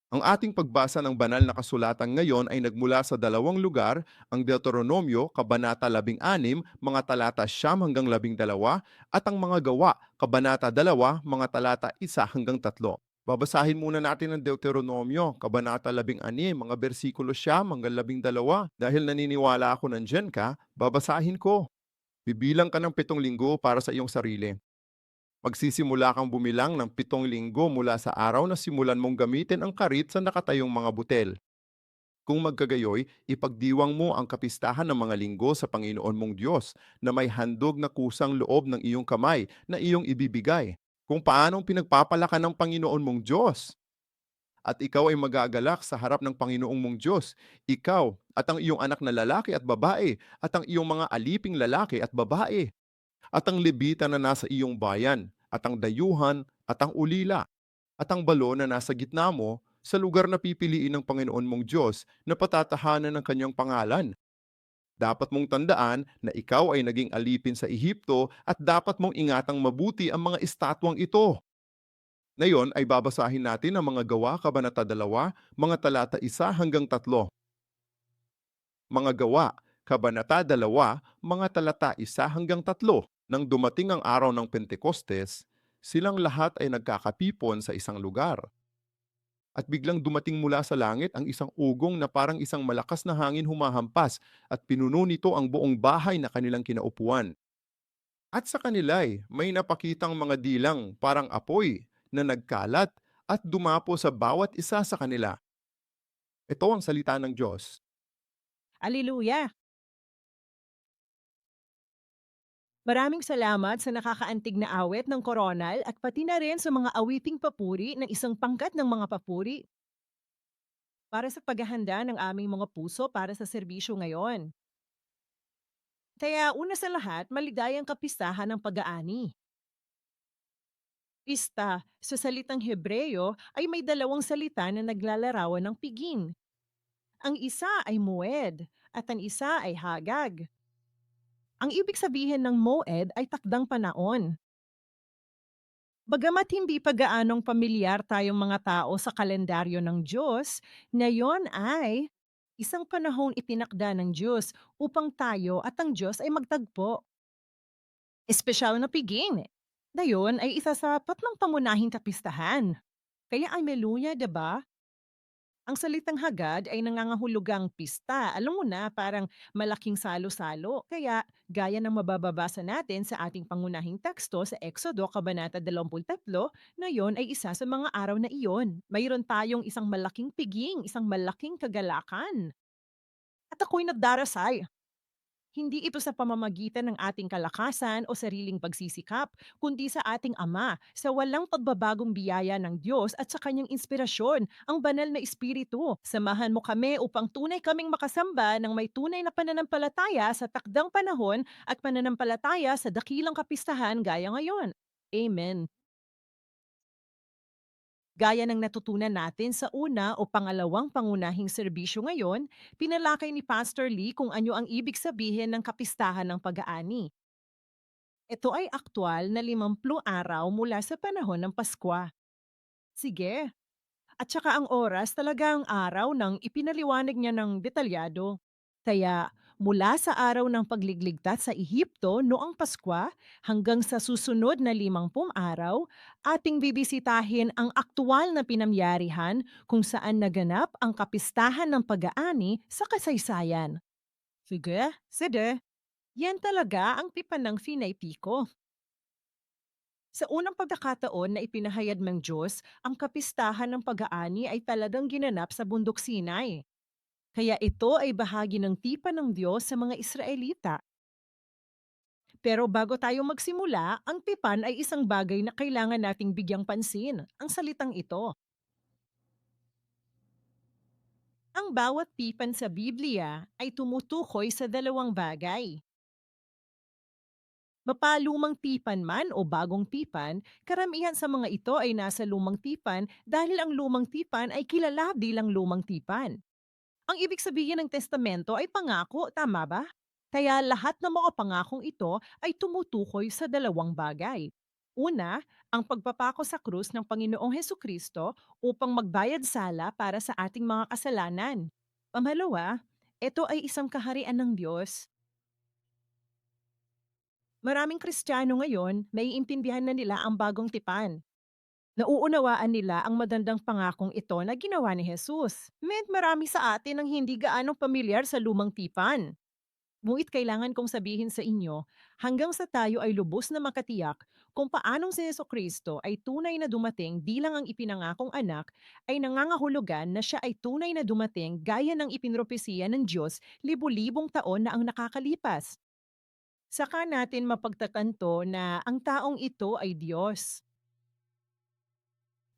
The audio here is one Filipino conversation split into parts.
Ang ating pagbasa ng banal na kasulatan ngayon ay nagmula sa dalawang lugar, ang Deuteronomio, Kabanata 16, mga talata 9 hanggang 12, at ang mga gawa, Kabanata 2, mga talata 1 hanggang 3. Babasahin muna natin ang Deuteronomio, Kabanata 16, mga bersikulo 9 hanggang 12. Dahil naniniwala ako nandyan ka, babasahin ko. Bibilang ka ng 7 linggo para sa iyong sarili. Magsisimula kang bumilang ng 7 linggo mula sa araw na simulan mong gamitin ang karit sa nakatayong mga butel. Kung magkagayoy, ipagdiwang mo ang kapistahan ng mga linggo sa Panginoon mong Diyos na may handog na kusang loob ng iyong kamay na iyong ibibigay. Kung paanong pinagpapalakan ng Panginoon mong Diyos. At ikaw ay magagalak sa harap ng Panginoong mong Diyos, ikaw at ang iyong anak na lalaki at babae, at ang iyong mga aliping lalaki at babae, at ang Levita na nasa iyong bayan, at ang dayuhan, at ang ulila, at ang balo na nasa gitna mo, sa lugar na pipiliin ng Panginoon mong Diyos na patatahanan ng kanyang pangalan. Dapat mong tandaan na ikaw ay naging alipin sa Ehipto at dapat mong ingatang mabuti ang mga estatwang ito. Ngayon ay babasahin natin ang mga gawa, Kabanata 2, mga talata 1 hanggang 3. Mga gawa, Kabanata 2, mga talata 1 hanggang 3. Nang dumating ang araw ng Pentekostes, silang lahat ay nagkakapipon sa isang lugar. At biglang dumating mula sa langit ang isang ugong na parang isang malakas na hangin humahampas at pinuno nito ang buong bahay na kanilang kinaupuan. At sa kanila'y may napakitang mga dilang parang apoy na nagkalat at dumapo sa bawat isa sa kanila. Ito ang salita ng Diyos. Hallelujah! Maraming salamat sa nakakaantig na awit ng koronal at pati na rin sa mga awiting papuri ng isang pangkat ng mga papuri para sa paghahanda ng aming mga puso para sa serbisyo ngayon. Kaya una sa lahat, maligayang kapistahan ng pag-aani. Pista sa salitang Hebreyo ay may dalawang salita na naglalarawan ng piging. Ang isa ay moed at ang isa ay hagag. Ang ibig sabihin ng moed ay takdang panahon. Bagamat hindi pa gaanong pamilyar tayong mga tao sa kalendaryo ng Diyos, ngayon ay isang panahong itinakda ng Diyos upang tayo at ang Diyos ay magtagpo. Espesyal na piging. Dayon ay isa sa tatlong pangunahing kapistahan. Kaya ay meluya, 'di ba? Ang salitang hagad ay nangangahulugang pista. Alam mo na, parang malaking salo-salo. Kaya, gaya ng mabababasa natin sa ating pangunahing teksto sa Exodo, Kabanata 23, na yon ay isa sa mga araw na iyon. Mayroon tayong isang malaking piging, isang malaking kagalakan. At ako'y nagdarasay. Hindi ito sa pamamagitan ng ating kalakasan o sariling pagsisikap, kundi sa ating Ama, sa walang pagbabagong biyaya ng Diyos at sa kanyang inspirasyon, ang banal na Espiritu. Samahan mo kami upang tunay kaming makasamba ng may tunay na pananampalataya sa takdang panahon at pananampalataya sa dakilang kapistahan gaya ngayon. Amen. Gaya ng natutunan natin sa una o pangalawang pangunahing serbisyo ngayon, pinalakay ni Pastor Lee kung ano ang ibig sabihin ng kapistahan ng pag-aani. Ito ay aktwal na 50 araw mula sa panahon ng Paskwa. Sige. At saka ang oras talagang araw ng ipinaliwanag niya ng detalyado. Kaya mula sa araw ng pagligligtas sa Ehipto noong Paskwa hanggang sa susunod na 50 araw, ating bibisitahin ang aktwal na pinamyarihan kung saan naganap ang kapistahan ng pag-aani sa kasaysayan. Sige, sige. Yan talaga ang tipan ng finay ko. Sa unang pagkakataon na ipinahayag ng Diyos, ang kapistahan ng pag-aani ay talagang ginanap sa bundok Sinai. Kaya ito ay bahagi ng tipan ng Diyos sa mga Israelita. Pero bago tayo magsimula, ang tipan ay isang bagay na kailangan nating bigyang pansin, ang salitang ito. Ang bawat tipan sa Biblia ay tumutukoy sa dalawang bagay. Mapalumang tipan man o bagong tipan, karamihan sa mga ito ay nasa lumang tipan dahil ang lumang tipan ay kilala bilang lumang tipan. Ang ibig sabihin ng testamento ay pangako, tama ba? Kaya lahat ng mga pangakong ito ay tumutukoy sa dalawang bagay. Una, ang pagpapako sa krus ng Panginoong Hesukristo upang magbayad sala para sa ating mga kasalanan. Pangalawa, ito ay isang kaharian ng Diyos. Maraming Kristiyano ngayon, may intindihan na nila ang bagong tipan. Nauunawaan nila ang magandang pangakong ito na ginawa ni Jesus. Marami sa atin ang hindi gaano pamilyar sa lumang tipan. Ngunit kailangan kong sabihin sa inyo, hanggang sa tayo ay lubos na makatiyak kung paanong si Kristo ay tunay na dumating bilang ang ipinangakong anak, ay nangangahulugan na siya ay tunay na dumating gaya ng ipinropesiya ng Diyos libu-libong taon na ang nakakalipas. Saka natin mapagtatanto na ang taong ito ay Diyos.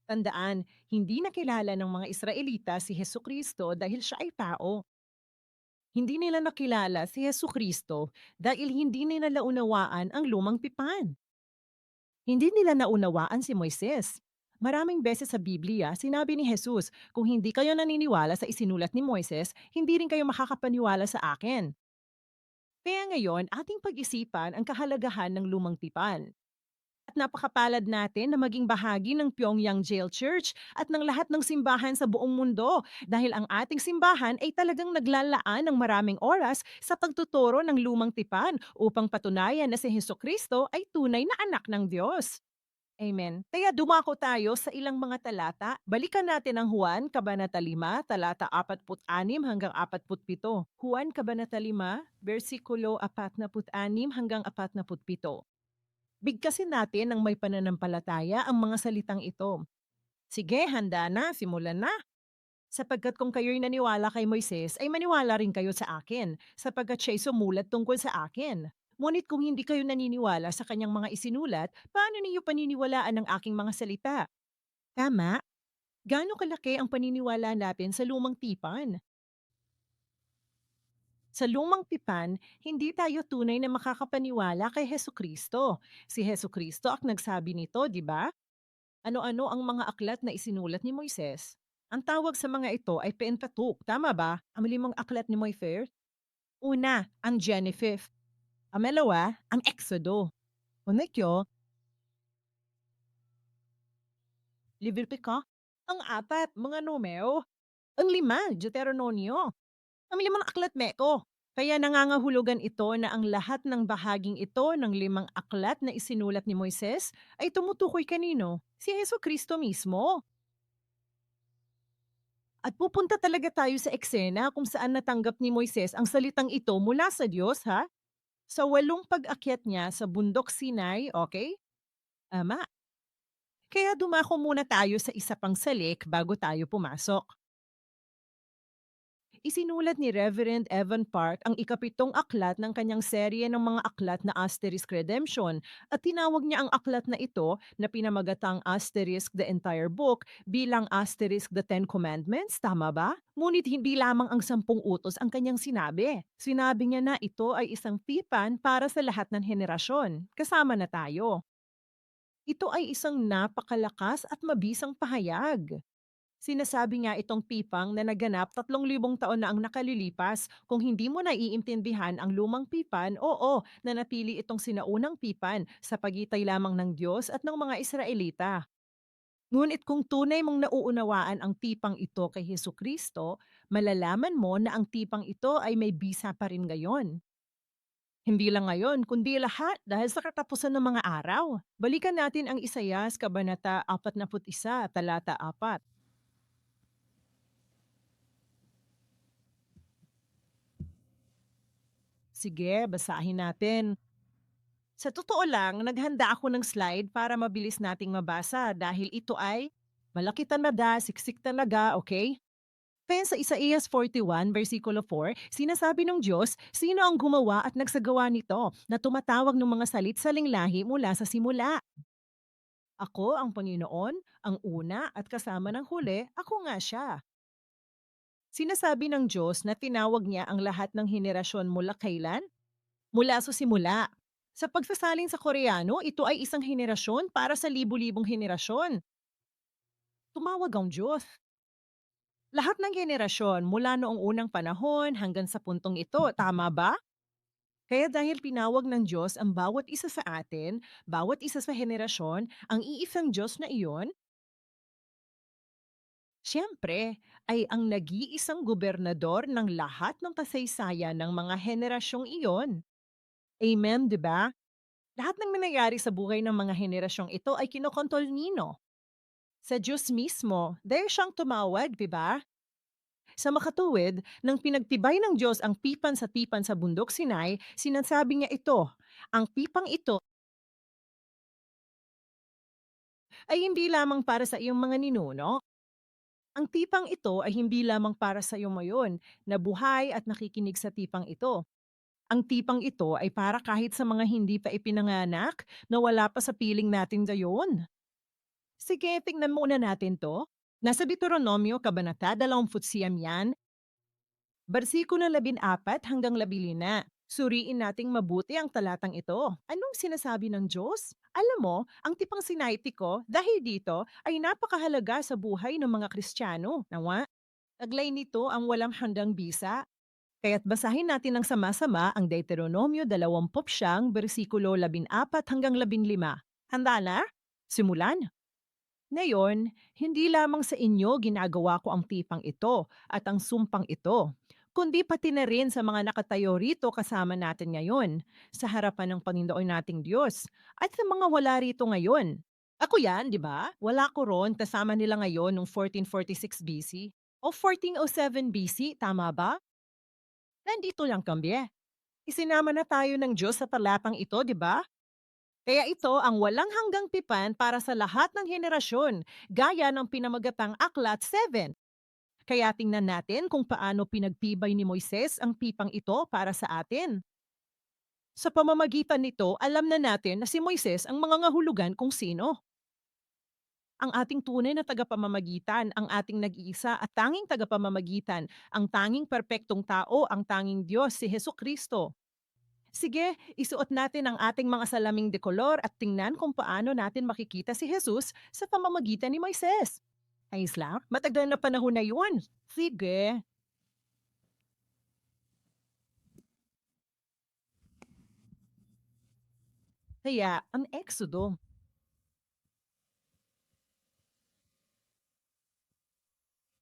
Tandaan, hindi nakilala ng mga Israelita si Hesus Kristo dahil siya ay tao. Hindi nila nakilala si Hesus Kristo dahil hindi nila naunawaan ang lumang tipan. Hindi nila naunawaan si Moises. Maraming beses sa Biblia, sinabi ni Jesus, kung hindi kayo naniniwala sa isinulat ni Moises, hindi rin kayo makakapaniwala sa akin. Kaya ngayon, ating pag-isipan ang kahalagahan ng lumang tipan. At napakapalad natin na maging bahagi ng Pyongyang Jail Church at ng lahat ng simbahan sa buong mundo dahil ang ating simbahan ay talagang naglalaan ng maraming oras sa pagtuturo ng lumang tipan upang patunayan na si Hesus Kristo ay tunay na anak ng Diyos. Amen. Kaya dumako tayo sa ilang mga talata. Balikan natin ang Juan, Kabanata 5, talata 46 hanggang 47. Juan, Kabanata 5, versikulo 46 hanggang 47. Bigkasin natin ng may pananampalataya ang mga salitang ito. Sige, handa na, simulan na. Sapagkat kung kayo'y naniwala kay Moises, ay maniwala rin kayo sa akin, sapagkat siya'y sumulat tungkol sa akin. Ngunit kung hindi kayo naniniwala sa kanyang mga isinulat, paano ninyo paniniwalaan ang aking mga salita? Tama. Gaano kalaki ang paniniwala natin sa lumang tipan? Sa lumang tipan, hindi tayo tunay na makakapaniwala kay Heso Kristo. Si Heso Kristo ang nagsabi nito, di ba? Ano-ano ang mga aklat na isinulat ni Moises? Ang tawag sa mga ito ay Pentateuch, tama ba? Ang limang aklat ni Moises. Una, ang Genesis. Pangalawa, ang Exodo. Pangatlo, Leviticus. Ang apat, mga Numero. Ang lima, Deuteronomio. Ang limang aklat meko. Kaya nangangahulugan ito na ang lahat ng bahaging ito ng limang aklat na isinulat ni Moises ay tumutukoy kanino? Si Heso Kristo mismo. At pupunta talaga tayo sa eksena kung saan natanggap ni Moises ang salitang ito mula sa Diyos, ha? Sa walong pag-akyat niya sa bundok Sinai, okay? Ama. Kaya dumako muna tayo sa isa pang salik bago tayo pumasok. Isinulat ni Reverend Evan Park ang ikapitong aklat ng kanyang serye ng mga aklat na Asterisk Redemption at tinawag niya ang aklat na ito na pinamagatang Asterisk the Entire Book bilang Asterisk the Ten Commandments, tama ba? Ngunit hindi lamang ang 10 utos ang kanyang sinabi. Sinabi niya na ito ay isang tipan para sa lahat ng henerasyon. Kasama na tayo. Ito ay isang napakalakas at mabisang pahayag. Sinasabi nga itong pipang na naganap 3,000 taon na ang nakalilipas. Kung hindi mo naiintindihan ang lumang pipan, oo, nanatili itong sinaunang pipan sa pagitay lamang ng Diyos at ng mga Israelita. Ngunit kung tunay mong nauunawaan ang tipang ito kay Hesu Kristo, malalaman mo na ang tipang ito ay may bisa pa rin ngayon. Hindi lang ngayon, kundi lahat dahil sa katapusan ng mga araw. Balikan natin ang Isayas, Kabanata 41, talata 4. Sige, basahin natin. Sa totoo lang, naghanda ako ng slide para mabilis nating mabasa dahil ito ay malaki talaga, siksik talaga, okay? Kaya sa Isaías 41, versikulo 4, sinasabi ng Diyos, sino ang gumawa at nagsagawa nito na tumatawag ng mga salit-saling lahi mula sa simula? Ako ang Panginoon, ang una at kasama ng huli, ako nga siya. Sinasabi ng Diyos na tinawag niya ang lahat ng henerasyon mula kailan? Mula sa simula. Sa pagsasalin sa Koreano, ito ay isang henerasyon para sa libu-libong henerasyon. Tumawag ang Diyos. Lahat ng henerasyon mula noong unang panahon hanggang sa puntong ito, tama ba? Kaya dahil pinawag ng Diyos ang bawat isa sa atin, bawat isa sa henerasyon, ang iisang Diyos na iyon, siyempre, ay ang nag-iisang gobernador ng lahat ng kasaysayan ng mga henerasyong iyon. Amen, di ba? Lahat ng nangyayari sa buhay ng mga henerasyong ito ay kinokontrol nino. Sa Diyos mismo, dahil siyang tumawag, di ba? Sa makatuwid, nang pinagtibay ng Diyos ang tipan sa bundok Sinai, sinasabi niya ito, ang pipang ito ay hindi lamang para sa iyong mga ninuno. Ang tipang ito ay hindi lamang para sa iyo ngayon, na buhay at nakikinig sa tipang ito. Ang tipang ito ay para kahit sa mga hindi pa ipinanganak na wala pa sa piling natin gayon. Sige, tingnan muna natin to. Nasa Deuteronomio, Kabanata 29 yan, bersikulo 14 hanggang 15. Suriin nating mabuti ang talatang ito. Anong sinasabi ng Diyos? Alam mo, ang tipang sinaitiko dahil dito ay napakahalaga sa buhay ng mga Kristiyano. Nawa, taglay nito ang walang handang bisa. Kaya't basahin natin ng sama-sama ang Deuteronomio 29, bersikulo 14 hanggang 15. Handa na? Simulan? Ngayon, hindi lamang sa inyo ginagawa ko ang tipang ito at ang sumpang ito, kundi pati na rin sa mga nakatayo rito kasama natin ngayon, sa harapan ng Panginoon nating Diyos, at sa mga wala rito ngayon. Ako yan, di ba? Wala ko ron kasama nila ngayon noong 1446 BC o 1407 BC, tama ba? Nandito lang kami. Isinama na tayo ng Diyos sa talatang ito, di ba? Kaya ito ang walang hanggang tipan para sa lahat ng henerasyon, gaya ng pinamagatang Aklat 7. Kaya tingnan natin kung paano pinagtibay ni Moises ang pipang ito para sa atin. Sa pamamagitan nito, alam na natin na si Moises ang mga ngahulugan kung sino. Ang ating tunay na tagapamamagitan, ang ating nag-iisa at tanging tagapamamagitan, ang tanging perpektong tao, ang tanging Diyos, si Hesus Kristo. Sige, isuot natin ang ating mga salaming dekolor at tingnan kung paano natin makikita si Jesus sa pamamagitan ni Moises. Ayos lang? Matagal na panahon na yun. Sige. Kaya, ang Exodo,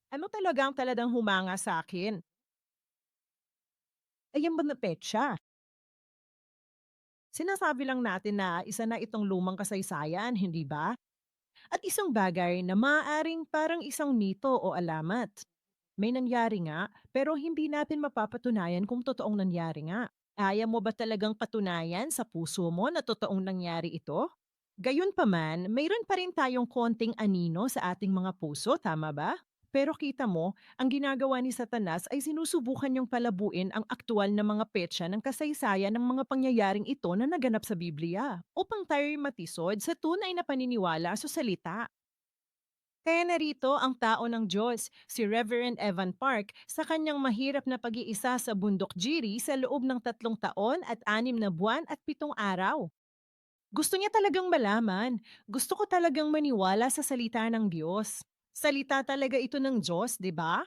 ano talaga ang taladang humanga sa akin? Ay ang mga petsa. Sinasabi lang natin na isa na itong lumang kasaysayan, hindi ba? At isang bagay na maaaring parang isang mito o alamat. May nangyari nga, pero hindi natin mapapatunayan kung totoong nangyari nga. Kaya mo ba talagang patunayan sa puso mo na totoong nangyari ito? Gayunpaman, mayroon pa rin tayong konting anino sa ating mga puso, tama ba? Pero kita mo, ang ginagawa ni Satanas ay sinusubukan niyang palabuin ang aktual na mga petsa ng kasaysayan ng mga pangyayaring ito na naganap sa Biblia upang tayo'y matisod sa tunay na paniniwala sa salita. Kaya narito ang tao ng Diyos, si Reverend Evan Park, sa kanyang mahirap na pag-iisa sa Bundok Jiri sa loob ng 3 taon at 6 na buwan at 7 araw. Gusto niya talagang malaman. Gusto ko talagang maniwala sa salita ng Diyos. Salita talaga ito ng Diyos, di ba?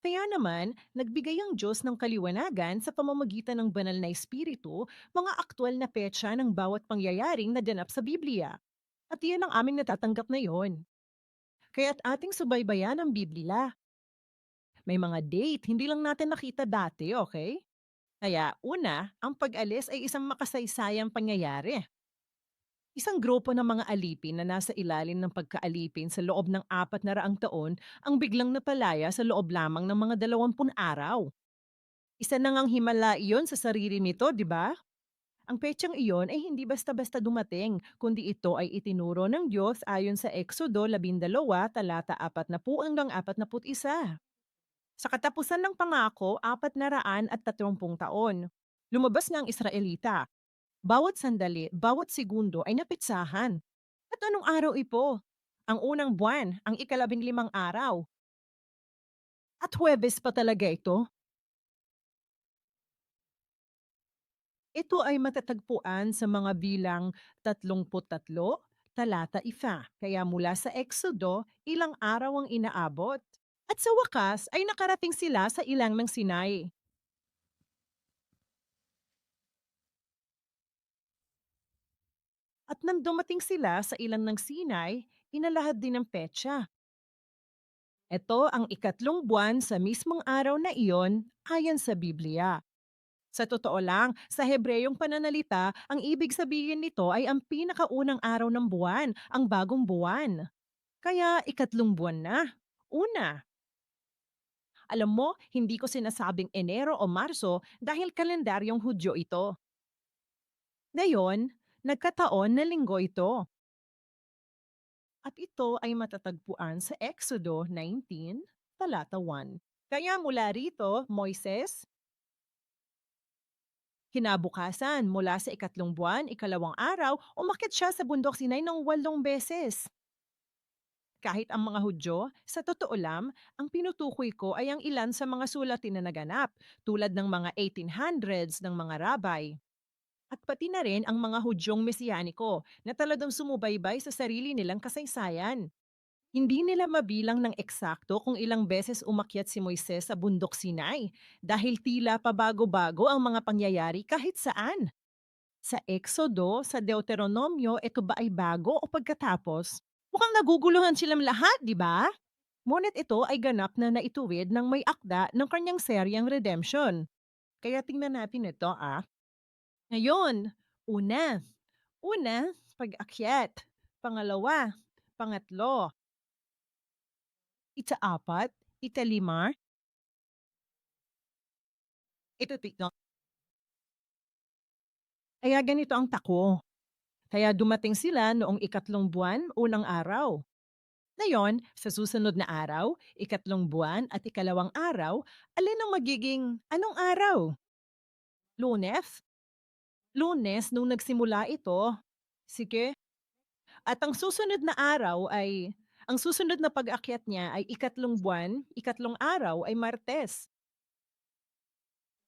Kaya naman, nagbigay ang Diyos ng kaliwanagan sa pamamagitan ng banal na espiritu, mga aktwal na petsa ng bawat pangyayaring naganap sa Biblia. At iyan ang aming natatanggap na yon. Kaya't ating subaybayan ang Biblia. May mga date, hindi lang natin nakita dati, okay? Kaya una, ang pag-alis ay isang makasaysayang pangyayari. Isang grupo ng mga alipin na nasa ilalim ng pagkaalipin sa loob ng 400 taon ang biglang napalaya sa loob lamang ng mga 20 araw. Isa na ngang himala iyon sa sarili nito, di ba? Ang petsang iyon ay hindi basta-basta dumating, kundi ito ay itinuro ng Diyos ayon sa Exodo 12, talata 40 hanggang 41. Sa katapusan ng pangako, 430 taon. Lumabas na ang Israelita. Bawat sandali, bawat segundo ay napitsahan. At anong araw ipo? Ang unang buwan, ang ika-15 araw. At Huwebes pa talaga ito. Ito ay matatagpuan sa mga bilang 33, talata 1. Kaya mula sa Exodo, ilang araw ang inaabot. At sa wakas ay nakarating sila sa ilang ng Sinai. At nang dumating sila sa ilan ng Sinai, inalahad din ng petsa. Ito ang ikatlong buwan sa mismong araw na iyon ayon sa Biblia. Sa totoo lang, sa Hebreyong pananalita, ang ibig sabihin nito ay ang pinakaunang araw ng buwan, ang bagong buwan. Kaya ikatlong buwan na. Una, alam mo, hindi ko sinasabing Enero o Marso dahil kalendaryong Hudyo ito. Ngayon, nagkataon na linggo ito. At ito ay matatagpuan sa Exodo 19, talata 1. Kaya mula rito, Moises, kinabukasan mula sa ikatlong buwan, ikalawang araw, umakyat siya sa bundok Sinai ng 8 beses. Kahit ang mga Hudyo, sa totoo lang, ang pinutukoy ko ay ang ilan sa mga sulatin na naganap, tulad ng mga 1800s ng mga rabay. At pati na rin ang mga Hudyong Mesiyaniko na talagang sumubaybay sa sarili nilang kasaysayan. Hindi nila mabilang ng eksakto kung ilang beses umakyat si Moises sa bundok Sinai dahil tila pabago-bago ang mga pangyayari kahit saan. Sa Exodo, sa Deuteronomyo, ito ba ay bago o pagkatapos? Mukhang naguguluhan silang lahat, di ba? Ngunit ito ay ganap na naituwid ng may akda ng kanyang seryang Redemption. Kaya tingnan natin ito Ngayon, una, pag-akyat. Pangalawa, pangatlo, ika-apat, ika-lima, ito-pito. Kaya ganito ang tako. Kaya dumating sila noong ikatlong buwan, unang araw. Ngayon, sa susunod na araw, ikatlong buwan at ikalawang araw, alin ang magiging anong araw? Lunes? Lunes nung nagsimula ito. Sige. At ang susunod na pag-akyat niya ay ikatlong buwan, ikatlong araw ay Martes.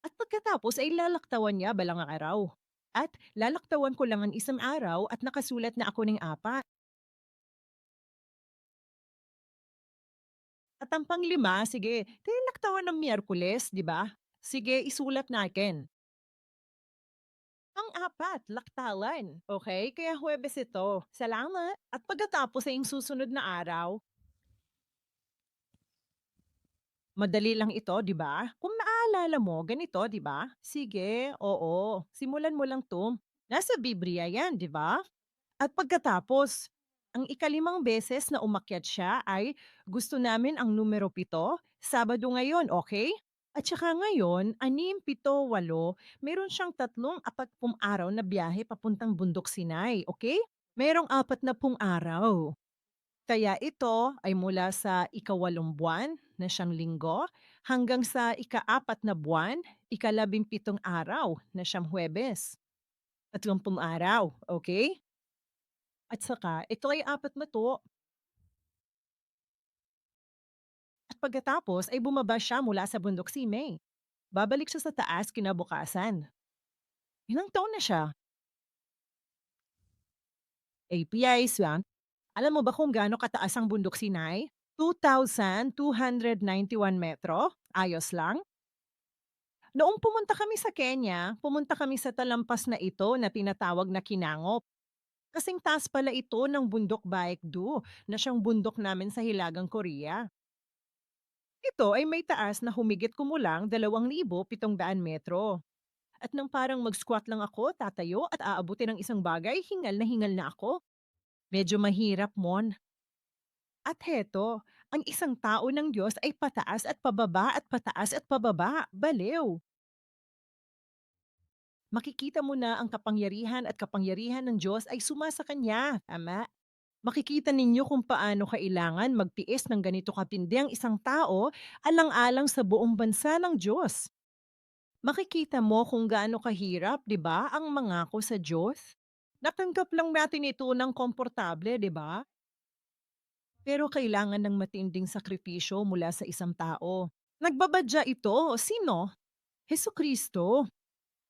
At pagkatapos ay lalaktawan niya balang araw. At lalaktawan ko lang ang isang araw at nakasulat na ako ng apat. At ang panglima, sige, tinaktawan ng Miyerkules, di ba? Sige, isulat natin. Ang apat, laktalan. Okay? Kaya Huwebes ito. Salamat. At pagkatapos ay yung susunod na araw, madali lang ito, di ba? Kung naaalala mo, ganito, di ba? Sige, oo. Simulan mo lang to. Nasa Biblia yan, di ba? At pagkatapos, ang ikalimang beses na umakyat siya ay gusto namin ang numero 7, Sabado ngayon, okay? At saka ngayon, 6, 7, 8, meron siyang 30 araw na biyahe papuntang Bundok Sinai, okay? Merong 40 araw. Kaya ito ay mula sa ikawalong buwan na siyang linggo hanggang sa ikaapat na buwan, ikalabing-pitong araw na siyang Huwebes. 30 araw, okay? At saka ito ay apat na 'to at pagkatapos ay bumaba siya mula sa bundok Simei. Babalik siya sa taas kinabukasan. Ilang taon na siya? API yan. Alam mo ba kung gaano kataas ang bundok Sinai? 2,291 metro? Ayos lang. Noong pumunta kami sa Kenya, pumunta kami sa talampas na ito na tinatawag na Kinangop. Kasing taas pala ito ng bundok Baekdu na siyang bundok namin sa Hilagang Korea. Ito ay may taas na humigit kumulang 2,700 metro. At nang parang mag-squat lang ako, tatayo at aabutin ng isang bagay, hingal na ako. Medyo mahirap, Mon. At heto, ang isang tao ng Diyos ay pataas at pababa at pataas at pababa. Baliw. Makikita mo na ang kapangyarihan ng Diyos ay sumasa kanya. Tama? Makikita ninyo kung paano kailangan magtiis ng ganito katindi ang isang tao alang-alang sa buong bansa ng Diyos. Makikita mo kung gaano kahirap, 'di ba, ang mangako sa Diyos? Natanggap lang natin ito ng komportable, 'di ba? Pero kailangan ng matinding sakripisyo mula sa isang tao. Nagbabadya ito, sino? Hesukristo.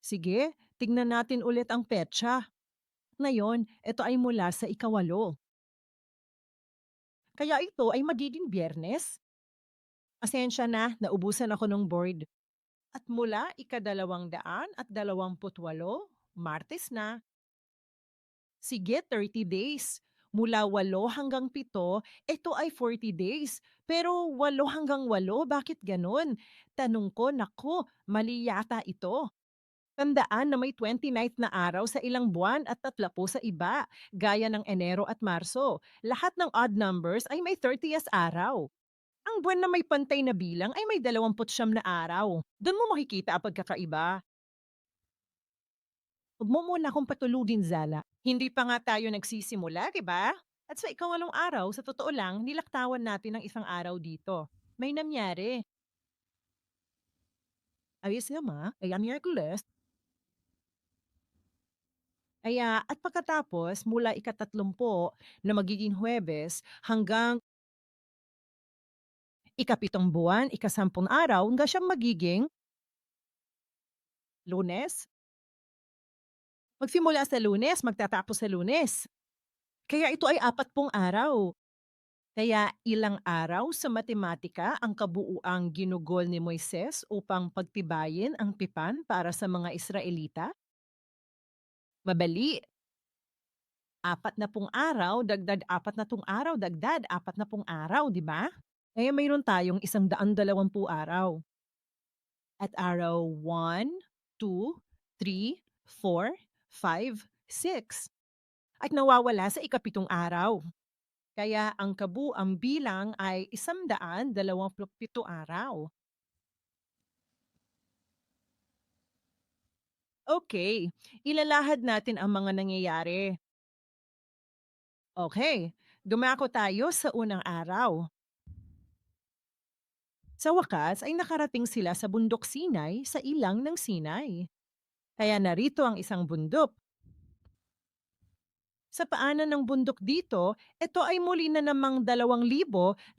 Sige, tignan natin ulit ang petsa. Ngayon, ito ay mula sa ikawalo. Kaya ito ay magiging Biyernes. Pasensya na, naubusan ako ng board. At mula ika-228, Martes na, Sige, 30 days. Mula 8 hanggang 7, ito ay 40 days. Pero 8 hanggang 8, bakit ganun? Tanong ko, naku, mali yata ito. Tandaan na may 29th na araw sa ilang buwan at 30 sa iba, gaya ng Enero at Marso. Lahat ng odd numbers ay may 30th araw. Ang buwan na may pantay na bilang ay may 29 na araw. Doon mo makikita ang pagkakaiba. Huwag mo muna akong patulugin, Zala. Hindi pa nga tayo nagsisimula, di ba? At sa ikawalong araw, sa totoo lang, nilaktawan natin ang isang araw dito. May nangyari. Ayos nga ma, kaya Miyerkules. Kaya at pagkatapos mula ika-30 na magiging Huwebes hanggang ika-7 buwan, ika-10 araw hanggang siyang magiging Lunes. Magsimula sa Lunes, magtatapos sa Lunes. Kaya ito ay 40 araw. Kaya ilang araw sa matematika ang kabuuang ginugol ni Moises upang pagtibayin ang tipan para sa mga Israelita? Mabali, 40 araw dagdag 40 araw dagdag 40 araw, di ba? Kaya mayroon tayong 120 araw. At araw 1, 2, 3, 4, 5, 6 at nawawala sa ika-7 araw. Kaya ang kabuang bilang ay 127 araw. Okay, ilalahad natin ang mga nangyayari. Okay, dumako tayo sa unang araw. Sa wakas ay nakarating sila sa bundok Sinai sa ilang ng Sinai. Kaya narito ang isang bundok. Sa paanan ng bundok dito, ito ay muli na namang 2,291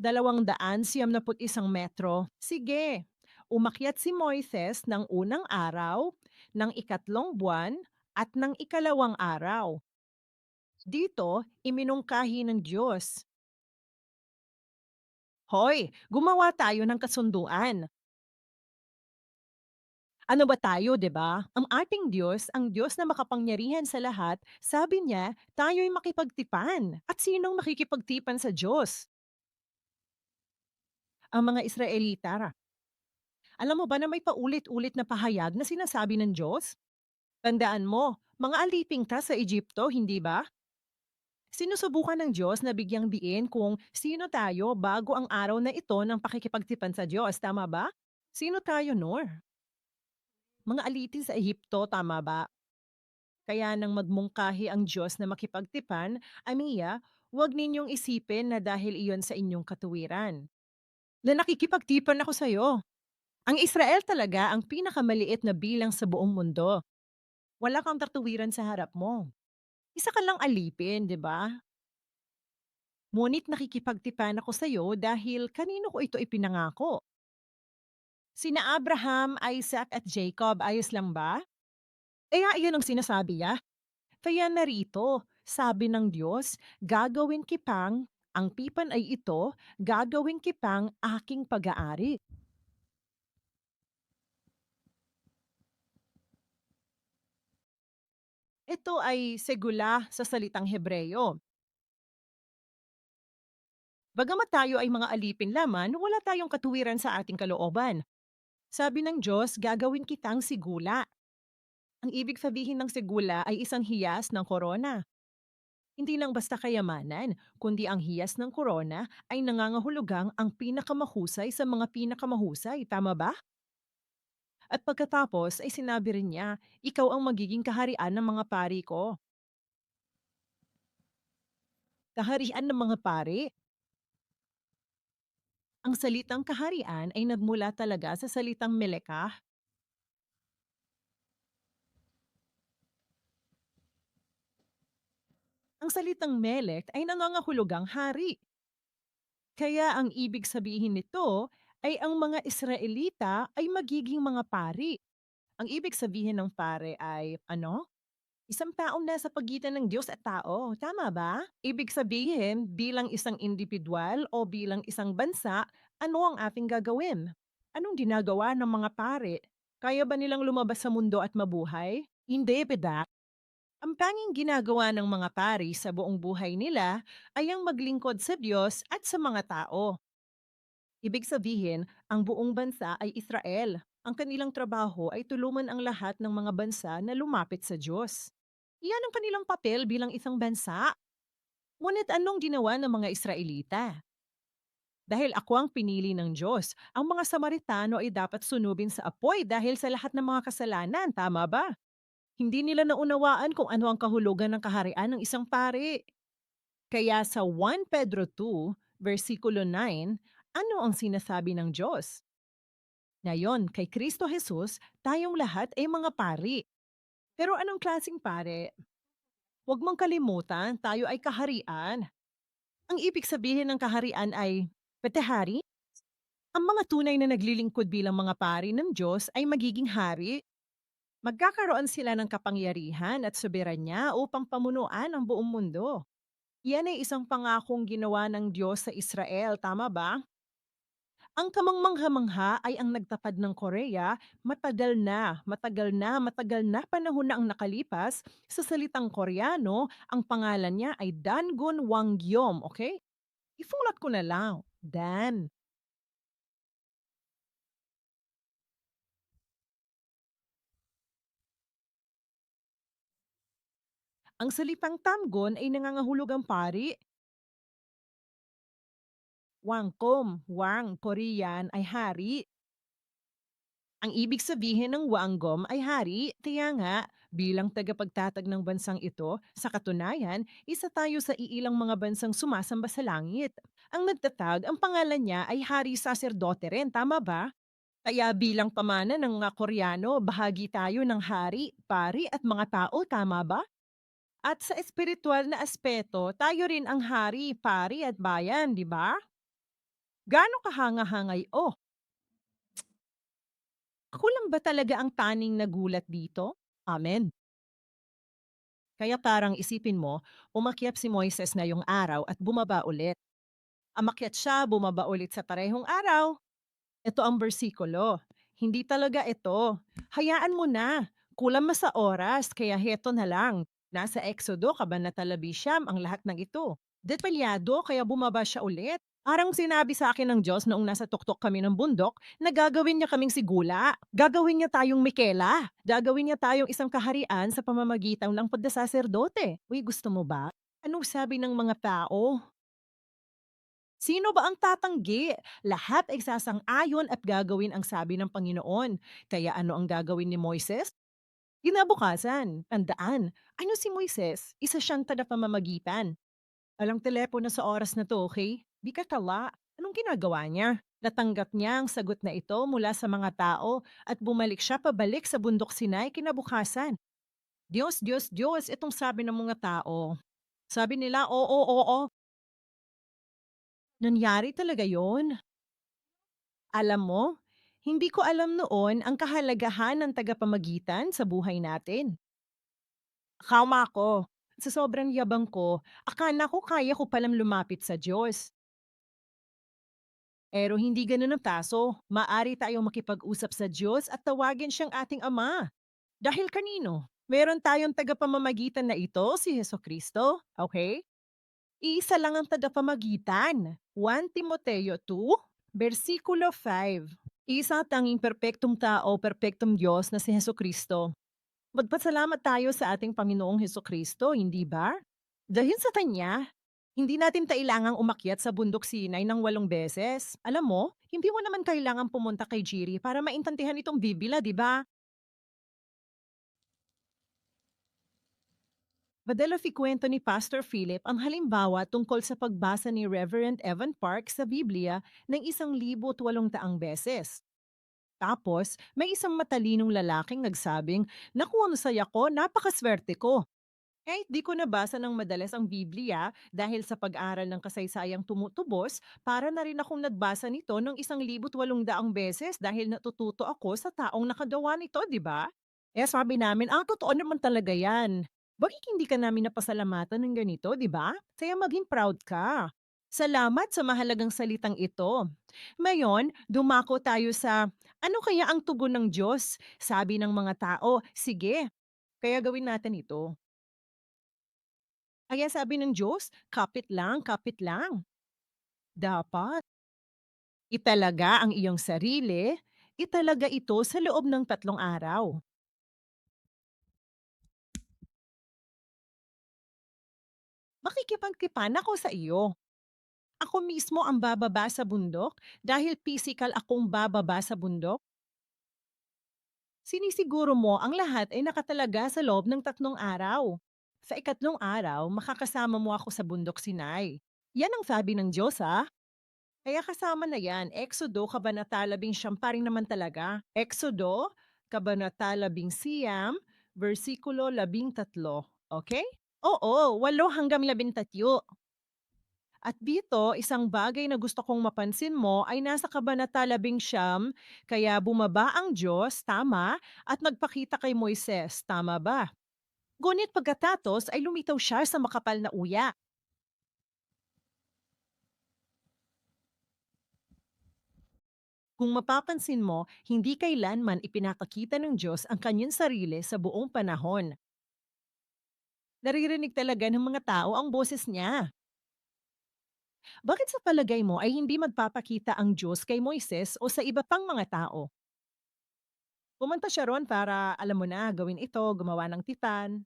metro. Sige, umakyat si Moises ng unang araw, ng ikatlong buwan, at ng ikalawang araw. Dito, iminungkahi ng Diyos. Hoy, gumawa tayo ng kasunduan. Ano ba tayo, 'di ba? Ang ating Diyos, ang Diyos na makapangyarihan sa lahat, sabi niya, tayo'y makipagtipan. At sinong makikipagtipan sa Diyos? Ang mga Israelita. Alam mo ba na may paulit-ulit na pahayag na sinasabi ng Diyos? Tandaan mo, mga aliping ta sa Egypto, hindi ba? Sinusubukan ng Diyos na bigyang diin kung sino tayo bago ang araw na ito ng pakikipagtipan sa Diyos, tama ba? Sino tayo, Nor? Mga alitin sa Ehipto, tama ba? Kaya nang magmungkahi ang Diyos na makipagtipan, Amiya, huwag ninyong isipin na dahil iyon sa inyong katuwiran. Na nakikipagtipan ako sa'yo. Ang Israel talaga ang pinakamaliit na bilang sa buong mundo. Wala kang tatuwiran sa harap mo. Isa ka lang alipin, di ba? Ngunit nakikipagtipan ako sa'yo dahil kanino ko ito ipinangako. Sina Abraham, Isaac at Jacob, ayos lang ba? Kaya iyon ang sinasabi niya. Kaya narito, sabi ng Diyos, gagawin kipang, ang pipan ay ito, gagawin kipang aking pag-aari. Ito ay segula sa salitang Hebreyo. Bagamat tayo ay mga alipin laman, wala tayong katuwiran sa ating kalooban. Sabi ng Diyos, gagawin kitang sigula. Ang ibig sabihin ng sigula ay isang hiyas ng korona. Hindi lang basta kayamanan, kundi ang hiyas ng korona ay nangangahulugang ang pinakamahusay sa mga pinakamahusay, tama ba? At pagkatapos ay sinabi rin niya, ikaw ang magiging kaharian ng mga pari ko. Kaharian ng mga pari. Ang salitang kaharian ay nagmula talaga sa salitang melekah. Ang salitang melek ay nangangahulugang hari. Kaya ang ibig sabihin nito ay ang mga Israelita ay magiging mga pari. Ang ibig sabihin ng pare ay ano? Isang taong nasa pagitan ng Diyos at tao, tama ba? Ibig sabihin, bilang isang individual o bilang isang bansa, ano ang ating gagawin? Anong ginagawa ng mga pare? Kaya ba nilang lumabas sa mundo at mabuhay? Hindi, bedak. Ang tanging ginagawa ng mga pari sa buong buhay nila ay ang maglingkod sa Diyos at sa mga tao. Ibig sabihin, ang buong bansa ay Israel. Ang kanilang trabaho ay tulungan ang lahat ng mga bansa na lumapit sa Diyos. Iyan ang kanilang papel bilang isang bansa. Ngunit anong ginawa ng mga Israelita? Dahil ako ang pinili ng Diyos, ang mga Samaritano ay dapat sunubin sa apoy dahil sa lahat ng mga kasalanan, tama ba? Hindi nila naunawaan kung ano ang kahulugan ng kaharian ng isang pari. Kaya sa 1 Pedro 2, versikulo 9, ano ang sinasabi ng Diyos? Ngayon, kay Kristo Jesus, tayong lahat ay mga pari. Pero anong klasing pare? Huwag mong kalimutan, tayo ay kaharian. Ang ibig sabihin ng kaharian ay petehari. Ang mga tunay na naglilingkod bilang mga pari ng Diyos ay magiging hari. Magkakaroon sila ng kapangyarihan at soberanya upang pamunuan ang buong mundo. Yan ay isang pangakong ginawa ng Diyos sa Israel, tama ba? Ang kamangmangha-mangha ay ang nagtapad ng Korea, matagal na panahon na ang nakalipas. Sa salitang Koreano, ang pangalan niya ay Dangun Wangyom, okay? Ifulat ko na lang, Dan. Ang salitang Tamgon ay nangangahulugang pari. Wangkom, Wang, Korean ay hari. Ang ibig sabihin ng Wanggom ay hari, kaya nga, bilang tagapagtatag ng bansang ito, sa katunayan, isa tayo sa iilang mga bansang sumasamba sa langit. Ang nagtatag, ang pangalan niya ay hari saserdote rin, tama ba? Kaya bilang pamana ng mga Koreano, bahagi tayo ng hari, pari at mga tao, tama ba? At sa espiritual na aspeto, tayo rin ang hari, pari at bayan, di ba? Gaano kahanga-hangay, oh, ako lang ba talaga ang taning nagulat dito? Amen. Kaya parang isipin mo, umakyat si Moises ngayong araw at bumaba ulit. Amakyat siya, bumaba ulit sa parehong araw. Ito ang bersikulo. Hindi talaga ito. Hayaan mo na. Kulang ma sa oras, kaya heto na lang. Nasa Exodo, Kabanata 11 ang lahat ng ito. Detalyado, kaya bumaba siya ulit. Parang sinabi sa akin ng Diyos noong nasa tuktok kami ng bundok na gagawin niya kaming sigula. Gagawin niya tayong Mikela. Gagawin niya tayong isang kaharian sa pamamagitan ng pagdasaserdote. Uy, gusto mo ba? Anong sabi ng mga tao? Sino ba ang tatanggi? Lahat ay sasang-ayon at gagawin ang sabi ng Panginoon. Kaya ano ang gagawin ni Moises? Kinabukasan, tandaan, ano si Moises? Isa siyang tagapamamagitan. Walang telepono sa oras na 'to, okay? Di ka tala. Anong ginagawa niya? Natanggap niya ang sagot na ito mula sa mga tao at bumalik siya pabalik sa bundok Sinai kinabukasan. Diyos, Diyos, Diyos, itong sabi ng mga tao. Sabi nila, oo, oo. Nangyari talaga yon. Alam mo, hindi ko alam noon ang kahalagahan ng tagapamagitan sa buhay natin. Akama ko, sa sobrang yabang ko, akala ko kaya ko palang lumapit sa Diyos. Pero hindi ganun ang kaso. Maari tayong makipag-usap sa Diyos at tawagin siyang ating Ama. Dahil kanino? Meron tayong tagapamamagitan na ito, si Heso Kristo. Okay? Iisa lang ang tagapamagitan. 1 Timoteo 2, versikulo 5. Isa at tanging perpektong tao, perpektong Diyos na si Heso Kristo. Magpasalamat tayo sa ating Panginoong Heso Kristo, hindi ba? Dahil sa Kanya, hindi natin kailangang umakyat sa bundok Sinai ng 8 beses. Alam mo, hindi mo naman kailangang pumunta kay Jiri para maintindihan itong Biblia, di ba? Madalas ikwento ni Pastor Philip ang halimbawa tungkol sa pagbasa ni Reverend Evan Park sa Biblia ng 1,800 beses. Tapos, may isang matalinong lalaking nagsabing, "Naku, ang saya ko, napakaswerte ko." Kahit di ko nabasa ng madalas ang Biblia dahil sa pag-aral ng kasaysayang tumutubos, para na rin akong nagbasa nito ng 1,800 beses dahil natututo ako sa taong nakagawa nito, di ba? Sabi namin, totoo naman talaga yan. Bakit hindi ka namin napasalamatan ng ganito, di ba? Kaya maging proud ka. Salamat sa mahalagang salitang ito. Ngayon, dumako tayo sa ano kaya ang tugon ng Diyos? Sabi ng mga tao, sige, kaya gawin natin ito. Kaya sabi ng Diyos, kapit lang, kapit lang. Dapat italaga ang iyong sarili, italaga ito sa loob ng 3 araw. Makikipagtipan ako sa iyo. Ako mismo ang bababa sa bundok dahil physical akong bababa sa bundok. Sinisiguro mo ang lahat ay nakatalaga sa loob ng 3 araw. Sa ikatlong araw, makakasama mo ako sa bundok Sinai. Yan ang sabi ng Diyos, ha? Kaya kasama na yan, Exodo, Kabanata 11 pa rin naman talaga. Exodo, Kabanata 11, versikulo 13. Okay? Oo, 8 hanggang 13. At dito, isang bagay na gusto kong mapansin mo ay nasa Kabanata 11, kaya bumaba ang Diyos, tama, at nagpakita kay Moises, tama ba? Ngunit pagkatapos ay lumitaw siya sa makapal na uya. Kung mapapansin mo, hindi kailanman ipinakakita ng Diyos ang kanyang sarili sa buong panahon. Naririnig talaga ng mga tao ang boses niya. Bakit sa palagay mo ay hindi magpapakita ang Diyos kay Moises o sa iba pang mga tao? Pumunta siya ron para, alam mo na, gawin ito, gumawa ng tipan.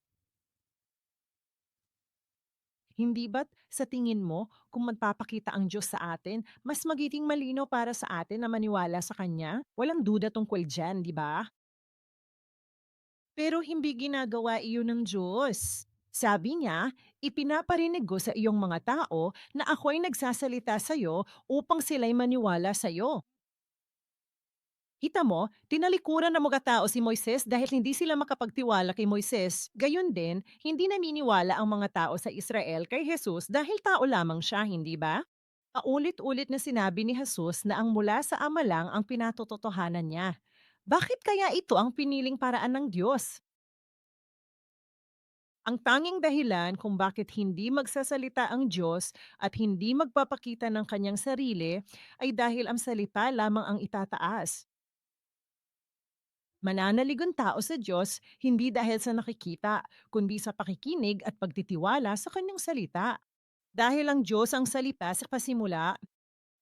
Hindi ba't sa tingin mo, kung magpapakita ang Diyos sa atin, mas magiging malino para sa atin na maniwala sa Kanya? Walang duda tungkol dyan, di ba? Pero hindi ginagawa iyon ng Diyos. Sabi niya, ipinaparinig ko sa iyong mga tao na ako'y nagsasalita sa iyo upang sila'y maniwala sa iyo. Kita mo, tinalikuran ng mga tao si Moises dahil hindi sila makapagtiwala kay Moises. Gayon din, hindi naniniwala ang mga tao sa Israel kay Jesus dahil tao lamang siya, hindi ba? Paulit-ulit na sinabi ni Jesus na ang mula sa Ama lang ang pinatototohanan niya. Bakit kaya ito ang piniling paraan ng Diyos? Ang tanging dahilan kung bakit hindi magsasalita ang Diyos at hindi magpapakita ng kanyang sarili ay dahil ang salita lamang ang itataas. Mananalig ang tao sa Diyos hindi dahil sa nakikita, kundi sa pakikinig at pagtitiwala sa kanyang salita. Dahil ang Diyos ang salita sa pasimula,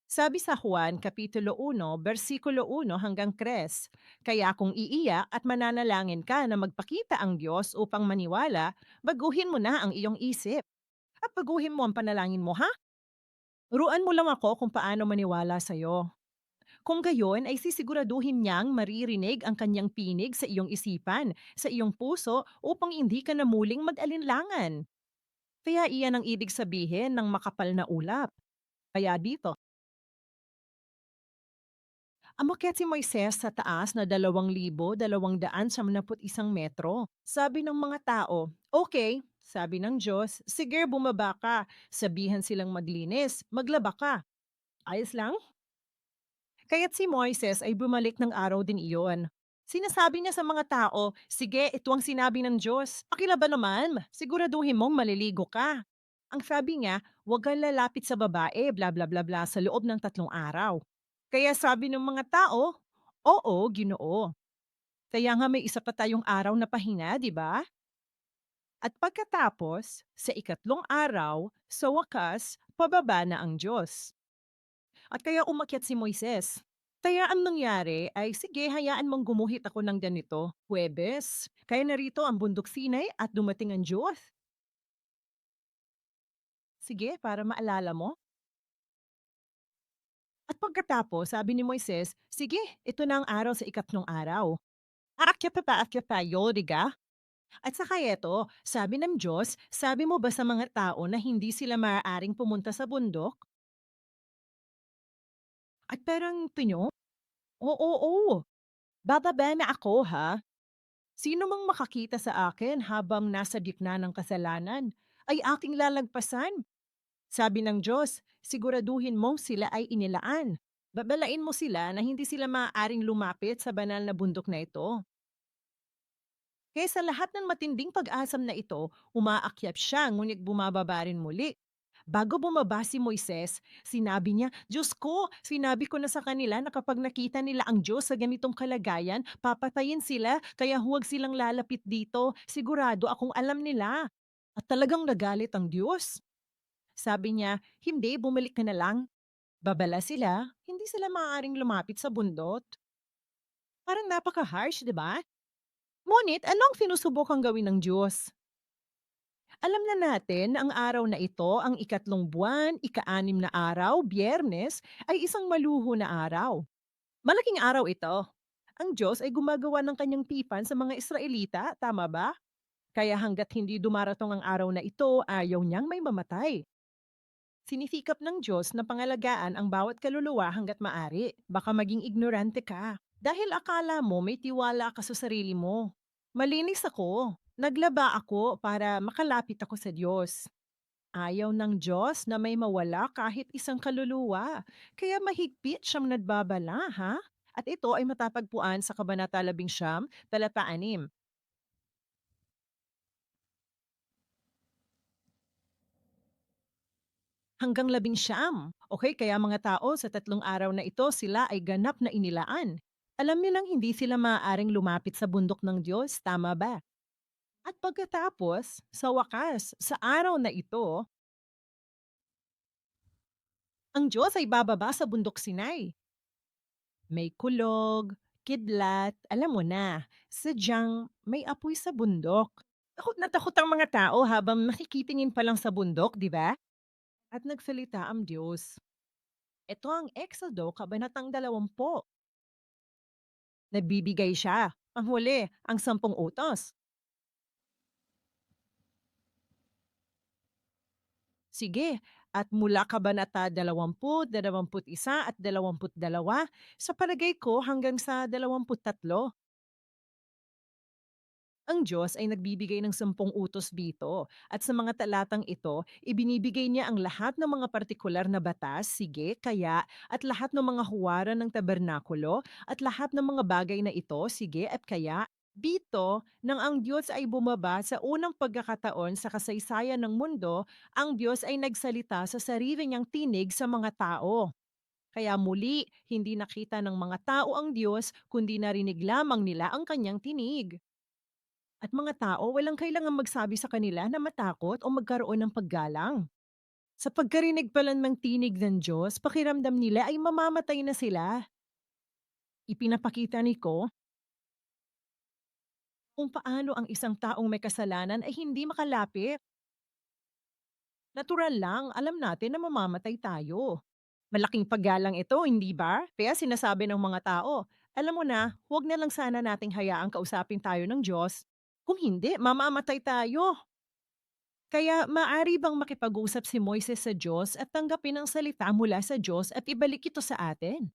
sabi sa Juan Kapitulo 1, versikulo 1 hanggang 3, kaya kung iiyak at mananalangin ka na magpakita ang Diyos upang maniwala, baguhin mo na ang iyong isip. At baguhin mo ang panalangin mo, ha? Ruan mo lang ako kung paano maniwala sa'yo. Kung gayon ay sisiguraduhin niyang maririnig ang kanyang pinig sa iyong isipan, sa iyong puso upang hindi ka na muling mag-alinlangan. Kaya iyan ang ibig sabihin ng makapal na ulap. Kaya dito, umakyat si Moises sa taas na 2,271 metro. Sabi ng mga tao, okay, sabi ng Diyos, sige bumaba ka, sabihan silang maglinis, maglaba ka. Ayos lang? Kaya't si Moises ay bumalik ng araw din iyon. Sinasabi niya sa mga tao, sige, ito ang sinabi ng Diyos. Pakilaba naman, siguraduhin mong maliligo ka. Ang sabi niya, huwag kang lalapit sa babae, bla bla bla bla, sa loob ng 3 araw. Kaya sabi ng mga tao, oo, Ginoo. Kaya nga may isa pa tayong araw na pahinga, di ba? At pagkatapos, sa ikatlong araw, sa wakas, pababa na ang Diyos. At kaya umakyat si Moises. Kaya ang nangyari ay, sige, hayaan mong gumuhit ako ng ganito, Huwebes. Kaya narito ang bundok Sinai at dumating ang Diyos. Sige, para maalala mo. At pagkatapos, sabi ni Moises, sige, ito na ang araw sa ikatlong araw. Aakyat pa, yodiga. At saka eto, sabi ng Diyos, sabi mo ba sa mga tao na hindi sila maaaring pumunta sa bundok? At parang pinyo, oo, bababa na ako, ha? Sino mang makakita sa akin habang nasa gitna ng kasalanan ay aking lalagpasan. Sabi ng Diyos, siguraduhin mong sila ay inilaan. Babalain mo sila na hindi sila maaaring lumapit sa banal na bundok na ito. Kaya sa lahat ng matinding pag-asam na ito, umaakyat siya ngunit bumababa rin muli. Bago bumaba si Moises, sinabi niya, Diyos ko, sinabi ko na sa kanila na kapag nakita nila ang Diyos sa ganitong kalagayan, papatayin sila, kaya huwag silang lalapit dito. Sigurado akong alam nila. At talagang nagalit ang Diyos. Sabi niya, hindi, bumalik ka na lang. Babala sila, hindi sila maaaring lumapit sa bundot. Parang napaka-harsh, di ba? Ngunit, ano ang sinusubukang gawin ng Diyos? Alam na natin na ang araw na ito, ang ikatlong buwan, ika-anim na araw, Biyernes, ay isang maluho na araw. Malaking araw ito. Ang Diyos ay gumagawa ng kanyang tipan sa mga Israelita, tama ba? Kaya hanggat hindi dumarating ang araw na ito, ayaw niyang may mamatay. Sinisikap ng Diyos na pangalagaan ang bawat kaluluwa hanggat maari. Baka maging ignorante ka. Dahil akala mo may tiwala ka sa sarili mo. Malinis ako. Naglaba ako para makalapit ako sa Diyos. Ayaw ng Diyos na may mawala kahit isang kaluluwa. Kaya mahigpit siyang nagbabala, ha? At ito ay matapagpuan sa Kabanata 11, talata 6. Hanggang 11. Okay, kaya mga tao sa 3 araw na ito sila ay ganap na inilaan. Alam niyo nang hindi sila maaaring lumapit sa bundok ng Diyos, tama ba? At pagkatapos, sa wakas, sa araw na ito, ang Diyos ay bababa sa bundok Sinai. May kulog, kidlat, alam mo na, sadyang may apoy sa bundok. Takot na takot ang mga tao habang nakikitingin pa lang sa bundok, di ba? At nagsalita ang Diyos. Ito ang Exodo, kabanatang 20. Nagbibigay siya. Panghuli, ang 10 utos. Sige, at mula kabanata 20, 21 at 22, sa palagay ko hanggang sa 23. Ang Diyos ay nagbibigay ng 10 utos dito at sa mga talatang ito, ibinibigay niya ang lahat ng mga partikular na batas, sige, kaya, at lahat ng mga huwaran ng tabernakulo at lahat ng mga bagay na ito, sige, at kaya. Dito, nang ang Diyos ay bumaba sa unang pagkakataon sa kasaysayan ng mundo, ang Diyos ay nagsalita sa sarili niyang tinig sa mga tao. Kaya muli, hindi nakita ng mga tao ang Diyos, kundi narinig lamang nila ang kanyang tinig. At mga tao walang kailangang magsabi sa kanila na matakot o magkaroon ng paggalang. Sa pagkarinig pa lang ng tinig ng Diyos, pakiramdam nila ay mamamatay na sila. Ipinapakita ni ko kung paano ang isang taong may kasalanan ay hindi makalapit. Natural lang, alam natin na mamamatay tayo. Malaking paggalang ito, hindi ba? Kaya sinasabi ng mga tao, alam mo na, huwag na lang sana nating hayaang kausapin tayo ng Diyos. Kung hindi, mamamatay tayo. Kaya maari bang makipag-usap si Moises sa Diyos at tanggapin ang salita mula sa Diyos at ibalik ito sa atin?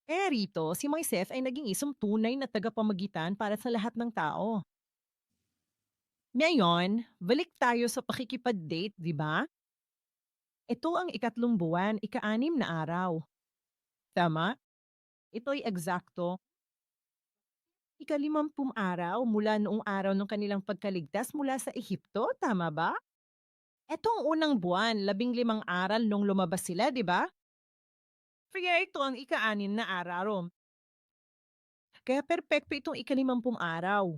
Kaya rito, si Moises ay naging isang tunay na tagapamagitan para sa lahat ng tao. Ngayon, balik tayo sa pakikipag-date, di ba? Ito ang ikatlong buwan, ika-6 na araw. Tama? Ito'y eksakto ika-50 araw mula noong araw ng kanilang pagkaligtas mula sa Ehipto, tama ba? Etong unang buwan, 15 aral nung lumabas sila, di ba? Kaya ito ang ika-6 na araw. Kaya perpekto itong ika-50 araw.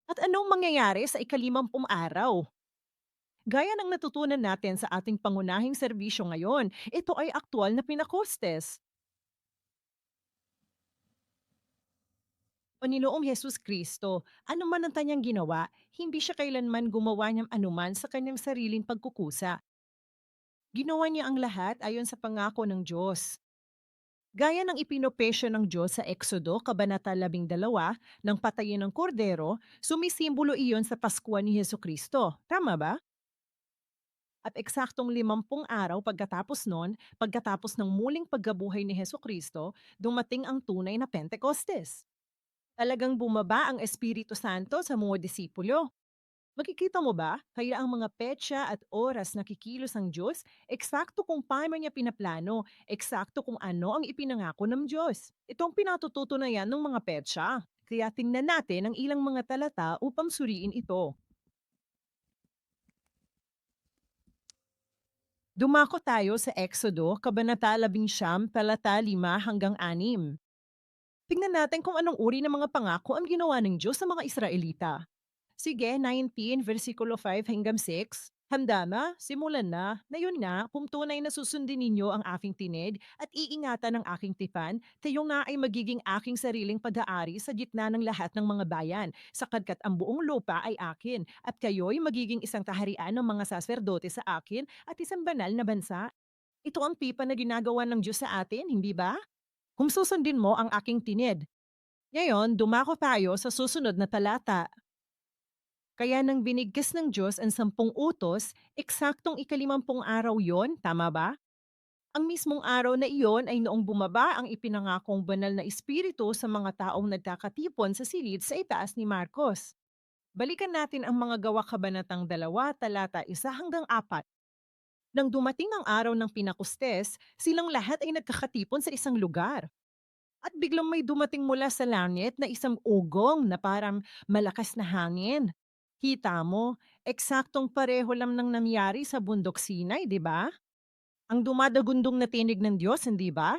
At anong mangyayari sa ika-50 araw? Gaya ng natutunan natin sa ating pangunahing serbisyo ngayon, ito ay aktwal na pinakostes. Panginoong Hesus Kristo, ano man ang kanyang ginawa, hindi siya kailanman gumawa niyang anuman sa kanyang sariling pagkukusa. Ginawa niya ang lahat ayon sa pangako ng Diyos. Gaya ng ipinopesyo ng Diyos sa Exodo, Kabanata 12, ng patayin ng kordero, sumisimbolo iyon sa Paskwa ni Heso Kristo. Tama ba? At eksaktong 50 araw pagkatapos nun, pagkatapos ng muling pagkabuhay ni Heso Kristo, dumating ang tunay na Pentecostes. Talagang bumaba ang Espiritu Santo sa mga disipulo. Makikita mo ba, kaya ang mga petsa at oras na kikilos ang Diyos, eksakto kung paano niya pinaplano, eksakto kung ano ang ipinangako ng Diyos. Itong pinatututunayan ng mga petsa. Kaya tingnan natin ang ilang mga talata upang suriin ito. Dumako tayo sa Exodo, Kabanata 11, talata 5 hanggang 6. Tingnan natin kung anong uri ng mga pangako ang ginawa ng Diyos sa mga Israelita. Sige, 19, versikulo 5 hanggang 6. Handa na, simulan na. Na yun nga, kung tunay na susundin ninyo ang aking tinid at iingatan ng aking tipan, kayo nga ay magiging aking sariling pag-aari sa gitna ng lahat ng mga bayan, sapagkat ang buong lupa ay akin, at kayo'y magiging isang kaharian ng mga saserdote sa akin at isang banal na bansa. Ito ang pipa na ginagawa ng Diyos sa atin, hindi ba? Kung susundin mo ang aking tinid. Ngayon, dumako tayo sa susunod na talata. Kaya nang binigkas ng Diyos ang 10 utos, eksaktong ikalimampung araw yon, tama ba? Ang mismong araw na iyon ay noong bumaba ang ipinangakong banal na espiritu sa mga taong nagkakatipon sa silid sa itaas ni Marcos. Balikan natin ang mga gawa kabanatang 2, talata 1 hanggang 4. Nang dumating ang araw ng Pinakustes, silang lahat ay nagkakatipon sa isang lugar. At biglang may dumating mula sa langit na isang ugong na parang malakas na hangin. Kita mo, eksaktong pareho lang ng nangyari sa bundok Sinai, di ba? Ang dumadagundong na tinig ng Diyos, hindi ba?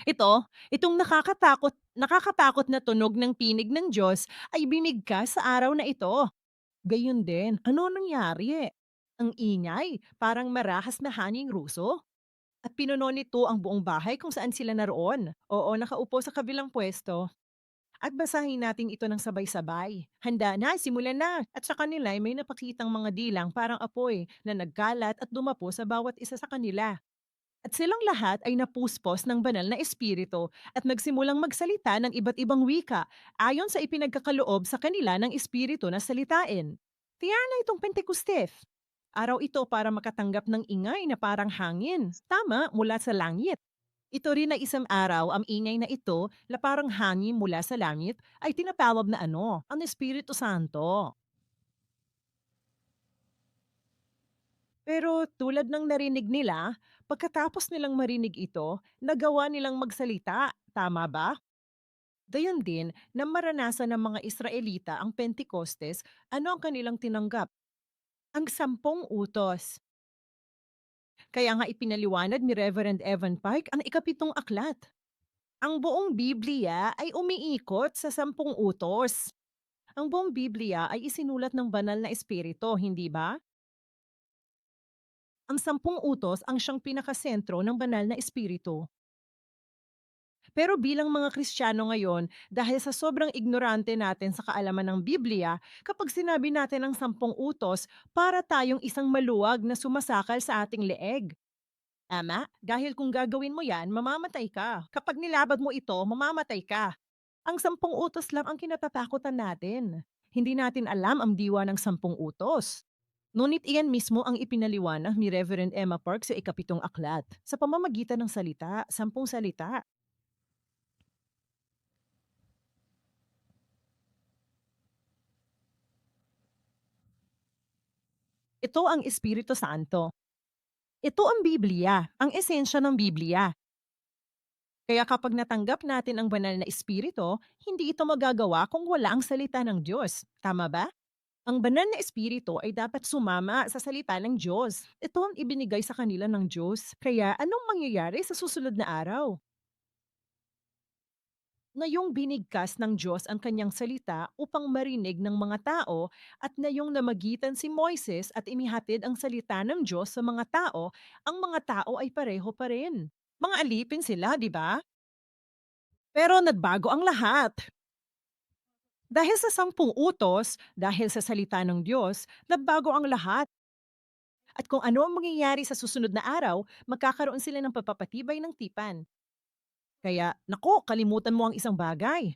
Itong nakakatakot na tunog ng tinig ng Diyos ay binigkas sa araw na ito. Gayun din, ano nangyari? Ang ingay, parang marahas na hanging ruso. At pinuno nito ang buong bahay kung saan sila naroon. Oo, nakaupo sa kabilang pwesto. At basahin natin ito ng sabay-sabay. Handa na, simulan na. At sa kanila ay may napakitang mga dilang parang apoy na nagkalat at dumapo sa bawat isa sa kanila. At silang lahat ay napuspos ng banal na espiritu at nagsimulang magsalita ng iba't ibang wika ayon sa ipinagkakaloob sa kanila ng espiritu na salitain. Tiyan na itong Pentecostes. Araw ito para makatanggap ng ingay na parang hangin, tama, mula sa langit. Ito rin na isang araw ang ingay na ito na parang hangin mula sa langit ay tinatawag na ano, ang Espiritu Santo. Pero tulad ng narinig nila, pagkatapos nilang marinig ito, nagawa nilang magsalita, tama ba? Gayon din na maranasan ng mga Israelita ang Pentecostes, ano ang kanilang tinanggap? Ang 10 utos. Kaya nga ipinaliwanag ni Reverend Evan Pike ang ikapitong aklat. Ang buong Biblia ay umiikot sa 10 utos. Ang buong Biblia ay isinulat ng banal na espiritu, hindi ba? Ang 10 utos ang siyang pinakasentro ng banal na espiritu. Pero bilang mga Kristiyano ngayon, dahil sa sobrang ignorante natin sa kaalaman ng Biblia, kapag sinabi natin ang 10 utos, para tayong isang maluwag na sumasakal sa ating leeg. Tama? Dahil kung gagawin mo yan, mamamatay ka. Kapag nilabag mo ito, mamamatay ka. Ang 10 utos lang ang kinatatakutan natin. Hindi natin alam ang diwa ng 10 utos. Ngunit iyan mismo ang ipinaliwanag ni Reverend Emma Park sa ikapitong aklat sa pamamagitan ng salita, 10 salita. Ito ang Espiritu Santo. Ito ang Biblia, ang esensya ng Biblia. Kaya kapag natanggap natin ang banal na espiritu, hindi ito magagawa kung wala ang salita ng Diyos. Tama ba? Ang banal na espiritu ay dapat sumama sa salita ng Diyos. Ito ang ibinigay sa kanila ng Diyos. Kaya anong mangyayari sa susunod na araw? Ngayong binigkas ng Diyos ang kanyang salita upang marinig ng mga tao at ngayong namagitan si Moises at inihatid ang salita ng Diyos sa mga tao, ang mga tao ay pareho pa rin. Mga alipin sila, di ba? Pero nagbago ang lahat. Dahil sa 10 utos, dahil sa salita ng Diyos, nagbago ang lahat. At kung ano ang mangyayari sa susunod na araw, magkakaroon sila ng pagpapatibay ng tipan. Kaya, nako, kalimutan mo ang isang bagay.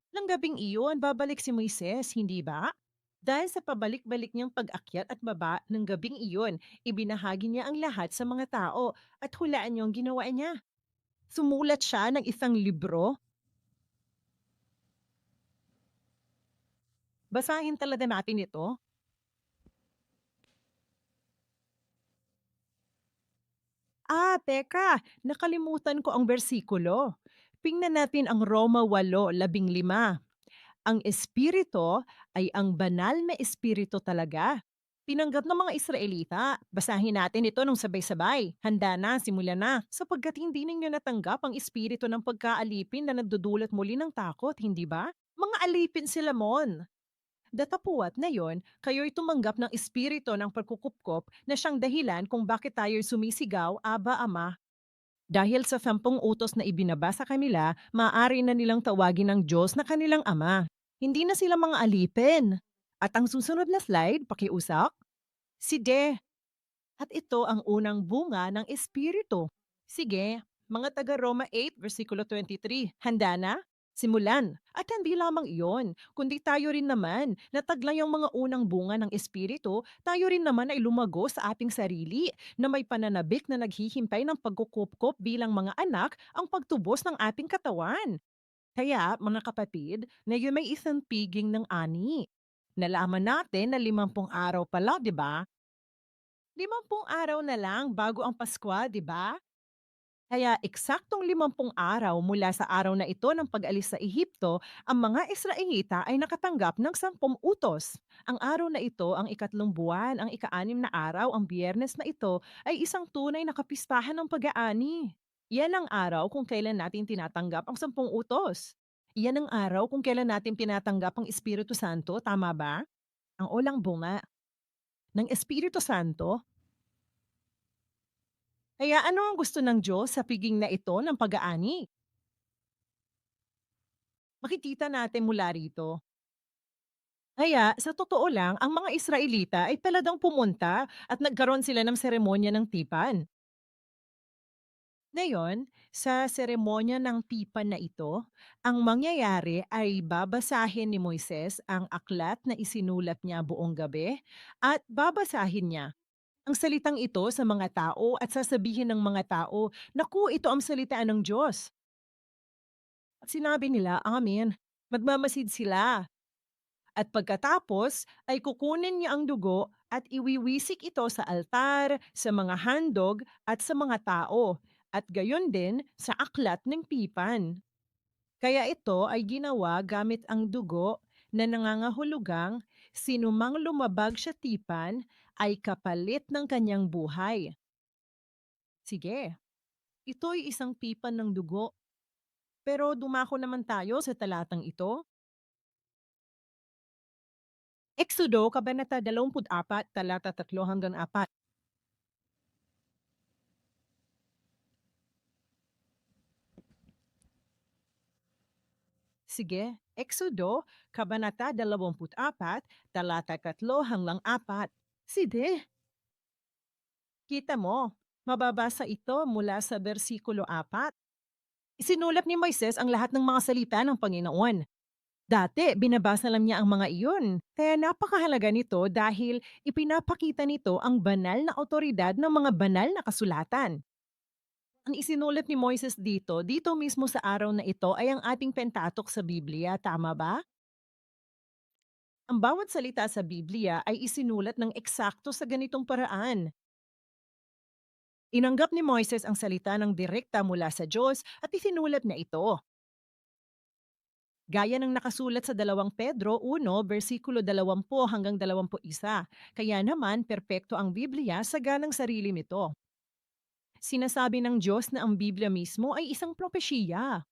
Nang gabing iyon, babalik si Moises, hindi ba? Dahil sa pabalik-balik niyang pag-akyat at baba ng gabing iyon, ibinahagi niya ang lahat sa mga tao at hulaan niyo ang ginawa niya. Sumulat siya ng isang libro. Basahin talaga natin ito. Teka, nakalimutan ko ang bersikulo. Tingnan natin ang Roma 8:15. Ang espiritu ay ang banal na espiritu talaga. Tinanggap ng mga Israelita. Basahin natin ito nung sabay-sabay. Handa na, simulan na. Sapagkat hindi ninyo natanggap ang espiritu ng pagkaalipin na nagdudulot muli ng takot, hindi ba? Mga alipin sila mon. Datapuwat na yon, kayo'y tumanggap ng espiritu ng pagkukupkop na siyang dahilan kung bakit tayo'y sumisigaw, Aba, Ama. Dahil sa 10 utos na ibinaba sa kanila, maaari na nilang tawagin ng Diyos na kanilang Ama. Hindi na sila mga alipin. At ang susunod na slide, pakiusak, si De. At ito ang unang bunga ng Espiritu. Sige, mga taga Roma 8 versikulo 23, handa na? Simulan. At hindi lamang iyon, kundi tayo rin naman, nataglay ang mga unang bunga ng Espiritu, tayo rin naman ay lumago sa ating sarili na may pananabik na naghihimpay ng pagkukupkop bilang mga anak ang pagtubos ng ating katawan. Kaya, mga kapatid, ngayon may isang piging ng ani. Nalaman natin na 50 araw pala, di ba? 50 araw na lang bago ang Pasko, 'di ba? Kaya eksaktong 50 araw mula sa araw na ito ng pag-alis sa Ehipto, ang mga Israelita ay nakatanggap ng 10 utos. Ang araw na ito, ang ikatlong buwan, ang ika-6 na araw, ang Biyernes na ito, ay isang tunay na kapistahan ng pag-aani. Yan ang araw kung kailan natin tinatanggap ang 10 utos. Yan ang araw kung kailan natin tinatanggap ang Espiritu Santo, tama ba? Ang ulang bunga ng Espiritu Santo. Kaya ano ang gusto ng Diyos sa piging na ito ng pag-aani? Makikita natin mula rito. Kaya sa totoo lang, ang mga Israelita ay talagang pumunta at nagkaroon sila ng seremonya ng tipan. Ngayon, sa seremonya ng tipan na ito, ang mangyayari ay babasahin ni Moises ang aklat na isinulat niya buong gabi at babasahin niya ang salitang ito sa mga tao at sasabihin ng mga tao, naku, ito ang salita ng Diyos. At sinabi nila, Amen. Magmamasid sila. At pagkatapos ay kukunin niya ang dugo at iwiwisik ito sa altar, sa mga handog at sa mga tao, at gayon din sa aklat ng pipan. Kaya ito ay ginawa gamit ang dugo na nangangahulugang sinumang lumabag sa tipan ay kapalit ng kanyang buhay. Sige, ito'y isang pipan ng dugo. Pero dumako naman tayo sa talatang ito. Exodo kabanata 24 talata 3 hanggang 4. Sige, Exodo kabanata 24 talata 3 hanggang 4. Sige, kita mo, mababasa ito mula sa bersikulo 4. Isinulat ni Moises ang lahat ng mga salita ng Panginoon. Dati, binabasa lang niya ang mga iyon. Kaya napakahalaga nito dahil ipinapakita nito ang banal na otoridad ng mga banal na kasulatan. Ang isinulat ni Moises dito mismo sa araw na ito ay ang ating Pentateuch sa Biblia, tama ba? Ang bawat salita sa Biblia ay isinulat ng eksakto sa ganitong paraan. Inanggap ni Moises ang salita ng direkta mula sa Diyos at isinulat na ito. Gaya ng nakasulat sa 2 Pedro 1 versikulo 20 hanggang 21. Kaya naman, perpekto ang Biblia sa ganang sarili nito. Sinasabi ng Diyos na ang Biblia mismo ay isang propesya.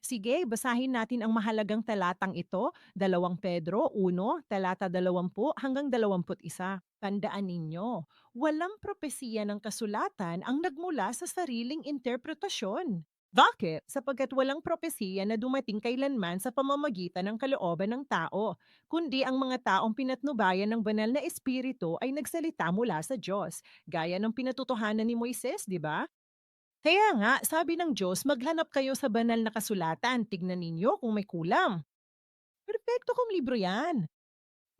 Sige, basahin natin ang mahalagang talatang ito, 2 Pedro 1, talata 20 hanggang 21. Tandaan ninyo, walang propesiya ng kasulatan ang nagmula sa sariling interpretasyon. Bakit? Sapagkat walang propesiya na dumating kailanman sa pamamagitan ng kalooban ng tao, kundi ang mga taong pinatnubayan ng banal na espiritu ay nagsalita mula sa Diyos, gaya ng pinatutuhanan ni Moises, di ba? Kaya nga, sabi ng Diyos, maghanap kayo sa banal na kasulatan. Tignan ninyo kung may kulang. Perpekto kong libro yan.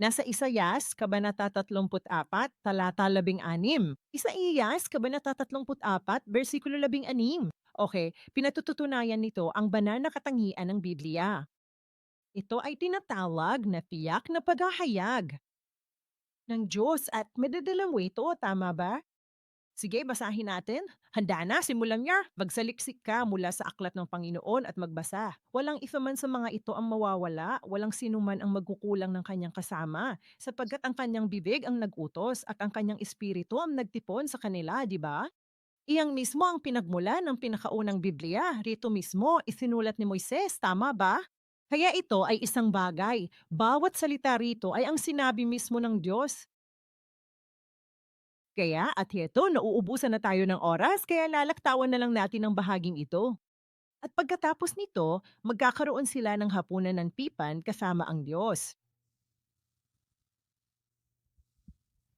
Nasa Isayas, Kabanata 34, talata 16. Isaiyas, Kabanata 34, versikulo 16. Okay, pinatututunayan nito ang banal na katangian ng Biblia. Ito ay tinatawag na tiyak na paghahayag ng Diyos at madadalang ito, tama ba? Sige, basahin natin. Handa na, simulan niya. Magsaliksik ka mula sa aklat ng Panginoon at magbasa. Walang isa man sa mga ito ang mawawala, walang sinuman ang magkukulang ng kanyang kasama, sapagkat ang kanyang bibig ang nagutos at ang kanyang espiritu ang nagtipon sa kanila, di ba? Iyang mismo ang pinagmula ng pinakaunang Biblia. Rito mismo, isinulat ni Moises, tama ba? Kaya ito ay isang bagay. Bawat salita rito ay ang sinabi mismo ng Diyos. Kaya at heto, nauubusan na tayo ng oras kaya lalaktawan na lang natin ang bahaging ito. At pagkatapos nito, magkakaroon sila ng hapunan ng tipan kasama ang Diyos.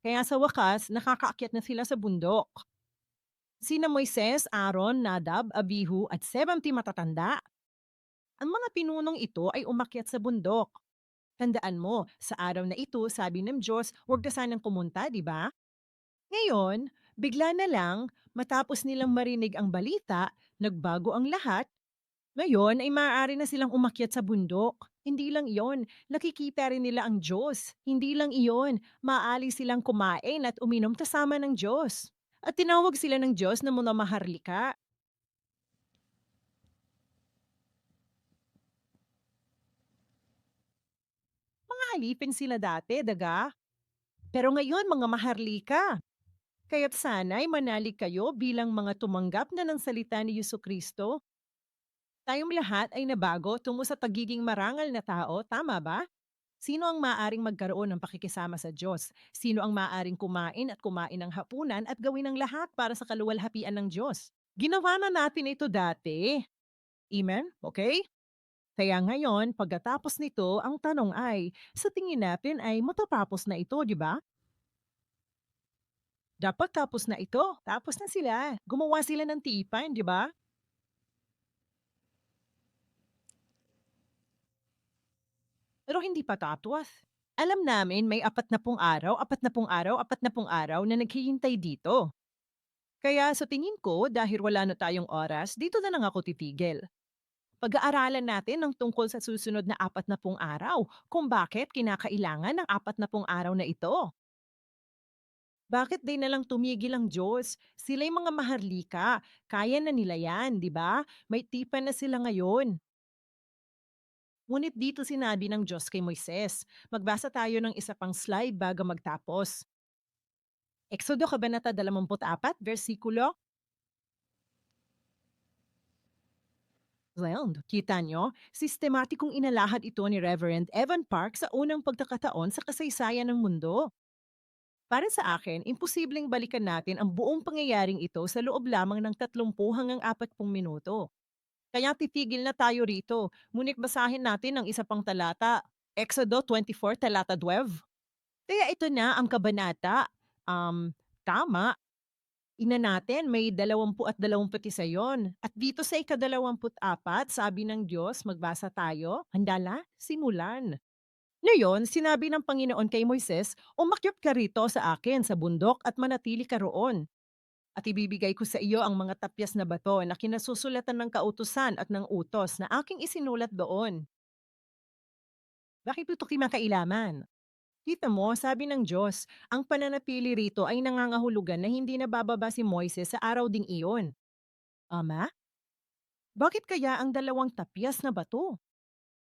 Kaya sa wakas, nakakaakyat na sila sa bundok. Sina Moises, Aaron, Nadab, Abihu at 70 matatanda. Ang mga pinunong ito ay umakyat sa bundok. Tandaan mo, sa araw na ito, sabi ng Diyos, huwag ka sanang pumunta, di ba? Ngayon, bigla na lang, matapos nilang marinig ang balita, nagbago ang lahat. Ngayon ay maaari na silang umakyat sa bundok. Hindi lang iyon, nakikita rin nila ang Diyos. Hindi lang iyon, maaali silang kumain at uminom kasama ng Diyos. At tinawag sila ng Diyos na mga maharlika. Mga alipin sila dati, daga. Pero ngayon, mga maharlika. Kaya't sana'y manalig kayo bilang mga tumanggap na ng salita ni Yesu Kristo. Tayong lahat ay nabago tungo sa pagiging marangal na tao, tama ba? Sino ang maaring magkaroon ng pakikisama sa Diyos? Sino ang maaring kumain at kumain ng hapunan at gawin ang lahat para sa kaluwalhatian ng Diyos? Ginawa na natin ito dati. Amen? Okay? Kaya ngayon, pagkatapos nito, ang tanong ay, sa tingin natin ay matatapos na ito, di ba? Dapat tapos na ito. Tapos na sila. Gumawa sila ng tipan, di ba? Pero hindi pa tapos. Alam namin may 40 araw, 40 araw, 40 araw na naghihintay dito. Kaya sa tingin ko, dahil wala na tayong oras, dito na lang ako titigil. Pag-aaralan natin ng tungkol sa susunod na 40 araw kung bakit kinakailangan ng 40 araw na ito. Bakit di na lang tumigil ang Diyos? Sila'y mga maharlika. Kaya na nila yan, di ba? May tipan na sila ngayon. Ngunit dito sinabi ng Diyos kay Moises. Magbasa tayo ng isa pang slide bago magtapos. Exodo Kabanata 24, versikulo. Well, kita nyo, sistematikong inalahad ito ni Reverend Evan Park sa unang pagkakataon sa kasaysayan ng mundo. Para sa akin, imposibleng balikan natin ang buong pangyayaring ito sa loob lamang ng 30 hanggang 40 minuto. Kaya titigil na tayo rito, ngunit basahin natin ang isa pang talata, Exodo 24, talata 12. Kaya ito na ang kabanata. Tama, ina natin may 20 at 21 yon. At dito sa ika-24, sabi ng Diyos, magbasa tayo, handala, simulan. Ngayon, sinabi ng Panginoon kay Moises, umakyat ka rito sa akin sa bundok at manatili ka roon. At ibibigay ko sa iyo ang mga tapyas na bato na kinasusulatan ng kautusan at ng utos na aking isinulat doon. Bakit ito kimakailaman? Kita mo, sabi ng Diyos, ang pananapili rito ay nangangahulugan na hindi nabababa si Moises sa araw ding iyon. Ama, bakit kaya ang dalawang tapyas na bato?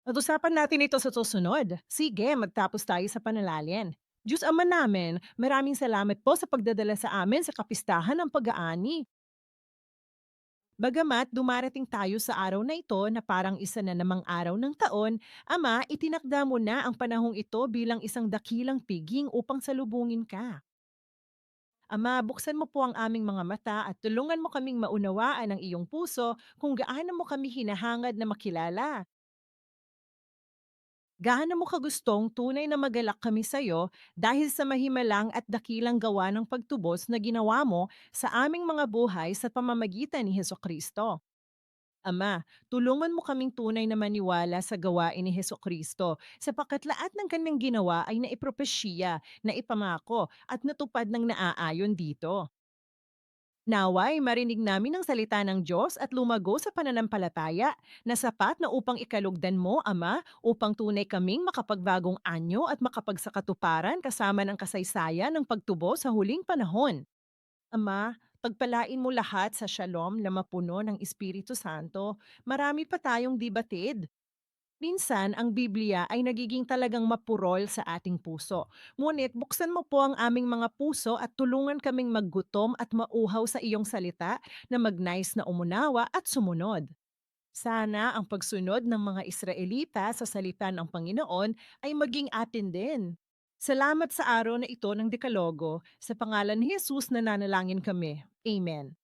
Pag-usapan natin ito sa susunod. Sige, magtapos tayo sa panalangin. Diyos Ama namin, maraming salamat po sa pagdadala sa amin sa kapistahan ng pag-aani. Bagamat dumarating tayo sa araw na ito na parang isa na namang araw ng taon, Ama, itinakda mo na ang panahong ito bilang isang dakilang piging upang salubungin ka. Ama, buksan mo po ang aming mga mata at tulungan mo kaming maunawaan ang iyong puso kung gaano mo kami hinahangad na makilala. Gaano mo kagustong tunay na magalak kami sa iyo dahil sa mahimalang at dakilang gawa ng pagtubos na ginawa mo sa aming mga buhay sa pamamagitan ni Heso Kristo. Ama, tulungan mo kaming tunay na maniwala sa gawain ni Heso Kristo sapagkat lahat ng kanyang ginawa ay naipropesya, naipamako at natupad ng naaayon dito. Naway marinig namin ang salita ng Diyos at lumago sa pananampalataya na sapat na upang ikalugdan mo, Ama, upang tunay kaming makapagbagong anyo at makapagsakatuparan kasama ng kasaysayan ng pagtubo sa huling panahon. Ama, pagpalain mo lahat sa shalom na mapuno ng Espiritu Santo. Marami pa tayong di batid. Minsan, ang Biblia ay nagiging talagang mapurol sa ating puso. Ngunit buksan mo po ang aming mga puso at tulungan kaming maggutom at mauhaw sa iyong salita na magnais na umunawa at sumunod. Sana ang pagsunod ng mga Israelita sa salita ng Panginoon ay maging atin din. Salamat sa araw na ito ng Dekalogo. Sa pangalan ni Jesus nananalangin kami. Amen.